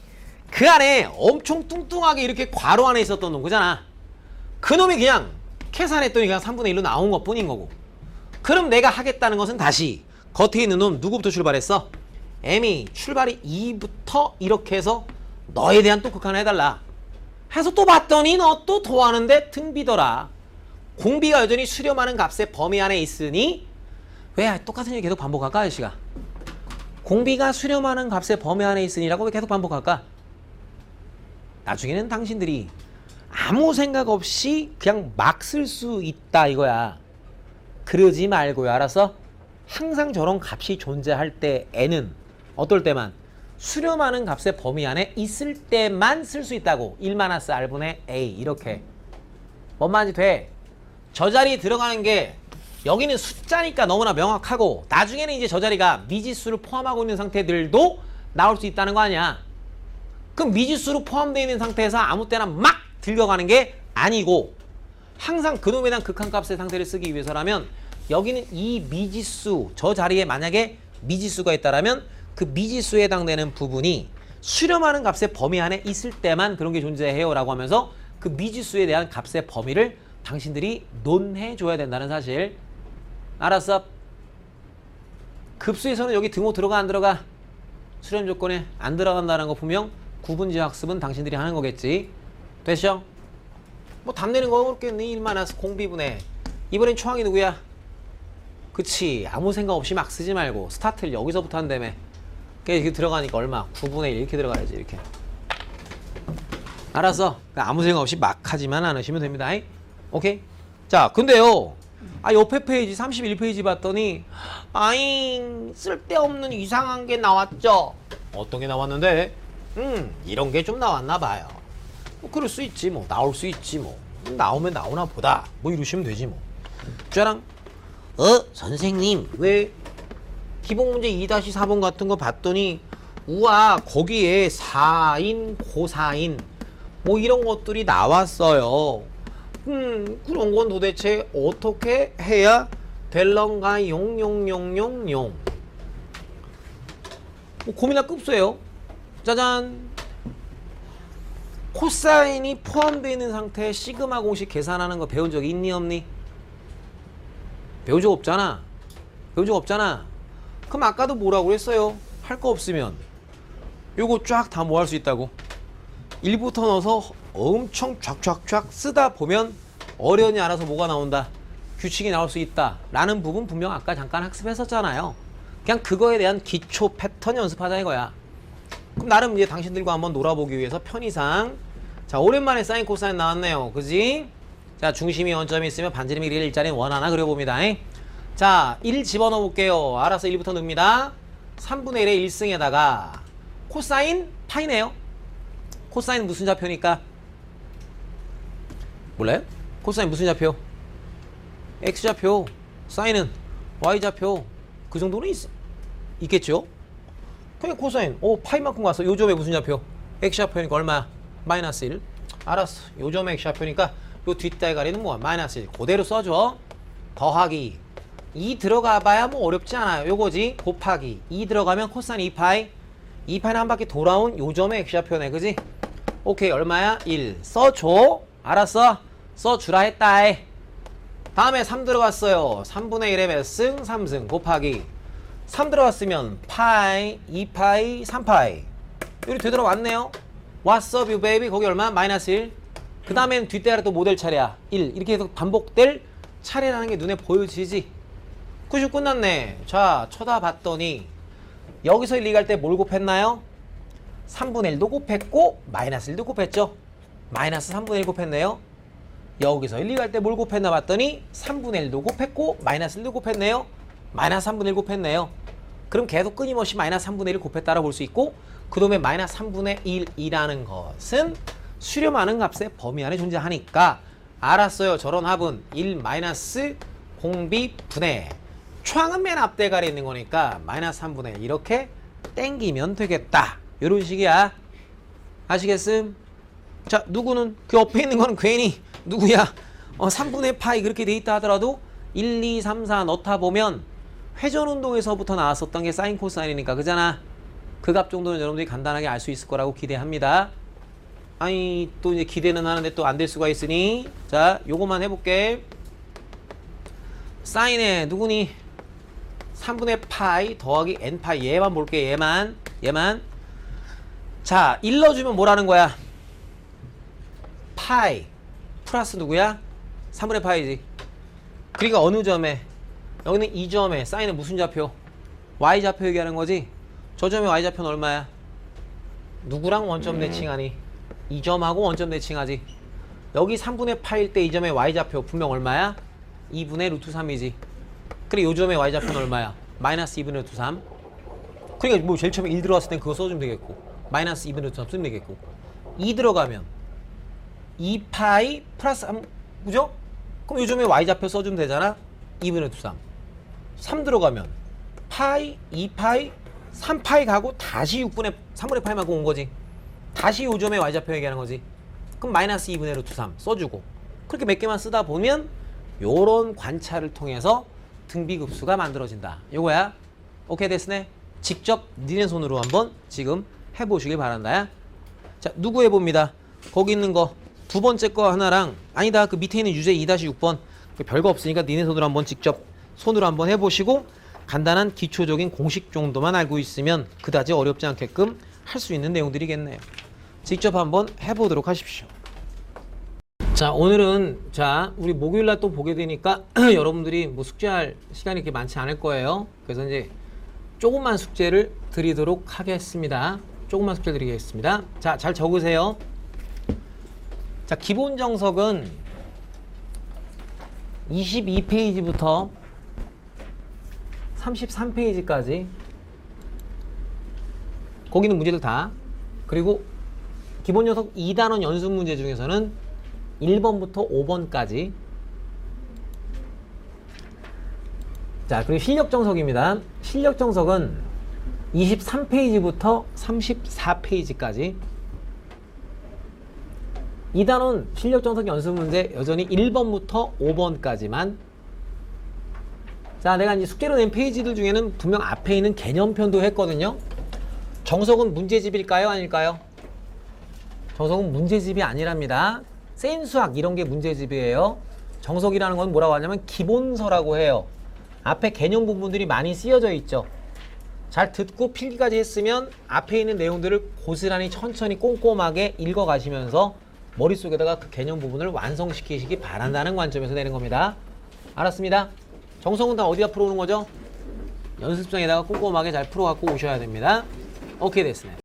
그 안에 엄청 뚱뚱하게 이렇게 괄호 안에 있었던 놈 그잖아. 그 놈이 그냥 계산했더니 그냥 3분의 1로 나온 것 뿐인 거고. 그럼 내가 하겠다는 것은 다시 겉에 있는 놈 누구부터 출발했어? M이 출발이 2부터 이렇게 해서 너에 대한 또 극한을 해달라 해서 또 봤더니 너 또 더하는데 등비더라. 공비가 여전히 수렴하는 값의 범위 안에 있으니 왜 똑같은 얘기 계속 반복할까 아저씨가? 공비가 수렴하는 값의 범위 안에 있으니라고 왜 계속 반복할까? 나중에는 당신들이 아무 생각 없이 그냥 막 쓸 수 있다 이거야. 그러지 말고요. 알았어? 항상 저런 값이 존재할 때 N은 어떨 때만 수렴하는 값의 범위 안에 있을 때만 쓸 수 있다고. 1 R분의 A 이렇게. 뭔 말인지 돼? 저 자리에 들어가는 게 여기는 숫자니까 너무나 명확하고 나중에는 이제 저 자리가 미지수를 포함하고 있는 상태들도 나올 수 있다는 거 아니야. 그럼 미지수로 포함되어 있는 상태에서 아무 때나 막 들어가는 게 아니고 항상 그놈에 대한 극한값의 상태를 쓰기 위해서라면 여기는 이 미지수 저 자리에 만약에 미지수가 있다라면 그 미지수에 해당되는 부분이 수렴하는 값의 범위 안에 있을 때만 그런 게 존재해요 라고 하면서 그 미지수에 대한 값의 범위를 당신들이 논해줘야 된다는 사실. 알았어? 급수에서는 여기 등호 들어가 안 들어가? 수렴 조건에 안 들어간다는 거 분명 구분지 학습은 당신들이 하는 거겠지. 됐죠? 뭐 답 내는 거 어렵겠니? 1 공비분해. 이번엔 초항이 누구야? 그치. 아무 생각 없이 막 쓰지 말고 스타트를 여기서부터 한다며. 이렇게 들어가니까 얼마? 9분의 1 이렇게 들어가야지 이렇게. 알았어. 그러니까 아무 생각 없이 막 하지만 않으시면 됩니다. 오케이? 자 근데요 옆에 페이지 31페이지 봤더니 아잉 쓸데없는 이상한 게 나왔죠. 어떤 게 나왔는데 이런 게 좀 나왔나 봐요. 뭐 그럴 수 있지 뭐. 나올 수 있지 뭐. 나오면 나오나 보다 뭐 이러시면 되지 뭐. 쟤랑 선생님 왜 기본문제 2-4번 같은 거 봤더니 우와 거기에 사인 고사인 뭐 이런 것들이 나왔어요. 그런 건 도대체 어떻게 해야 될런가 용용용용용. 뭐 고민할 급수예요. 짜잔. 코사인이 포함되어 있는 상태에 시그마 공식 계산하는 거 배운 적 있니 없니? 배운 적 없잖아. 배운 적 없잖아. 그럼 아까도 뭐라고 했어요? 할 거 없으면 요거 쫙 다 뭐 할 수 있다고. 1부터 넣어서 엄청 쫙쫙쫙 쓰다 보면 어련히 알아서 뭐가 나온다. 규칙이 나올 수 있다 라는 부분 분명 아까 잠깐 학습했었잖아요. 그냥 그거에 대한 기초 패턴 연습하자 이거야. 그럼 나름 이제 당신들과 한번 놀아보기 위해서 편의상 자 오랜만에 사인 코사인 나왔네요. 그지? 자 중심이 원점이 있으면 반지름이 일자리는 원 하나 그려봅니다. 자 1 집어넣어 볼게요. 알아서 1부터 넣습니다. 3분의 1의 1승에다가 코사인 파이네요. 코사인 무슨 좌표니까? 몰라요? 코사인 무슨 좌표? X좌표. 사인은 Y좌표. 그 정도는 있겠죠? 그냥 코사인 파이만큼 갔어. 요 점에 무슨 좌표? X좌표니까 얼마야? 마이너스 1. 알았어. 요 점에 X좌표니까 요 뒷대가리는 뭐야? 마이너스 1. 그대로 써줘. 더하기 2 들어가 봐야 뭐 어렵지 않아요. 요거지. 곱하기 2 들어가면 코사인 2파이. 2파이는 한 바퀴 돌아온 요 점의 X좌표네. 그지? 오케이. 얼마야? 1. 써줘. 알았어. 써주라 했다. 다음에 3 들어갔어요. 3분의 1의 몇 승? 3승 곱하기 3 들어갔으면 파이 2파이 3파이 이렇게 되돌아왔네요. What's up you baby? 거기 얼마? 마이너스 1. 그 다음엔 뒷대가리 또 뭐 될 차례야? 1. 이렇게 해서 반복될 차례라는 게 눈에 보여지지. 그죠? 끝났네. 자 쳐다봤더니 여기서 1, 2 갈 때 뭘 곱했나요? 3분의 1도 곱했고 마이너스 1도 곱했죠. 마이너스 3분의 1 곱했네요. 여기서 1, 2 갈 때 뭘 곱했나 봤더니 3분의 1도 곱했고 마이너스 1도 곱했네요. 마이너스 3분의 1 곱했네요. 그럼 계속 끊임없이 마이너스 3분의 1을 곱했다라고 볼 수 있고 그 다음에 마이너스 3분의 1이라는 것은 수렴하는 값의 범위 안에 존재하니까 알았어요. 저런 합은 1 마이너스 공비 분의 초항은 맨 앞대가리에 있는 거니까 마이너스 3분의 이렇게 땡기면 되겠다. 요런 식이야. 아시겠음? 자, 누구는 그 옆에 있는 거는 괜히 누구야? 3분의 파이 그렇게 돼 있다 하더라도 1, 2, 3, 4 넣다 보면 회전 운동에서부터 나왔었던 게 사인 코사인이니까 그잖아. 그 값 정도는 여러분들이 간단하게 알 수 있을 거라고 기대합니다. 아니 또 이제 기대는 하는데 또 안 될 수가 있으니 자 요거만 해볼게. 사인에 누구니? 3분의 파이 더하기 n파이 얘만 볼게. 얘만 자 1 넣어주면 뭐라는 거야? 파이 플러스 누구야? 3분의 파이지. 그러니까 어느 점에? 여기는 이 점에 사인은 무슨 좌표? y좌표 얘기하는 거지. 저 점의 y좌표는 얼마야? 누구랑 원점 대칭하니? 이 점하고 원점 대칭하지. 여기 3분의 파일 때 이 점의 y좌표 분명 얼마야? 2분의 루트 3이지. 그래 요 점의 y좌표는 얼마야? 마이너스 2분의 루트 3. 그러니까 뭐 제일 처음에 1 들어갔을 땐 그거 써주면 되겠고 마이너스 2분의 루트 3 쓰면 되겠고 2 들어가면 2파이 플러스 3 그죠? 그럼 요 점의 y좌표 써주면 되잖아. 2분의 루트 3. 3 들어가면 파이 2파이 3파이 가고 다시 3분의 파이만 온 거지. 다시 요점의 y좌표 얘기하는 거지. 그럼 마이너스 2분의 루트 3 써주고 그렇게 몇 개만 쓰다 보면 요런 관찰을 통해서 등비급수가 만들어진다. 요거야. 오케이 됐으네. 직접 니네 손으로 한번 지금 해보시길 바란다. 자 누구 해봅니다. 거기 있는 거 두 번째 거 하나랑 아니다 그 밑에 있는 유제 2-6번 별거 없으니까 니네 손으로 한번 직접 손으로 한번 해보시고 간단한 기초적인 공식 정도만 알고 있으면 그다지 어렵지 않게끔 할 수 있는 내용들이겠네요. 직접 한번 해보도록 하십시오. 자 오늘은 자 우리 목요일날 또 보게 되니까 여러분들이 뭐 숙제할 시간이 그렇게 많지 않을 거예요. 그래서 이제 조금만 숙제를 드리도록 하겠습니다. 조금만 숙제 드리겠습니다. 자 잘 적으세요. 자 기본 정석은 22페이지부터 33페이지까지 거기는 문제들 다 그리고 기본 녀석 2단원 연습 문제 중에서는 1번부터 5번까지 자 그리고 실력 정석입니다. 실력 정석은 23페이지부터 34페이지까지 2단원 실력 정석 연습 문제 여전히 1번부터 5번까지만 자 내가 이제 숙제로 낸 페이지들 중에는 분명 앞에 있는 개념편도 했거든요. 정석은 문제집일까요? 아닐까요? 정석은 문제집이 아니랍니다. 센수학 이런 게 문제집이에요. 정석이라는 건 뭐라고 하냐면 기본서라고 해요. 앞에 개념 부분들이 많이 쓰여져 있죠. 잘 듣고 필기까지 했으면 앞에 있는 내용들을 고스란히 천천히 꼼꼼하게 읽어가시면서 머릿속에다가 그 개념 부분을 완성시키시기 바란다는 관점에서 내는 겁니다. 알았습니다. 정석은 다 어디다 풀어오는 거죠? 연습장에다가 꼼꼼하게 잘 풀어갖고 오셔야 됩니다. 오케이 됐습니다.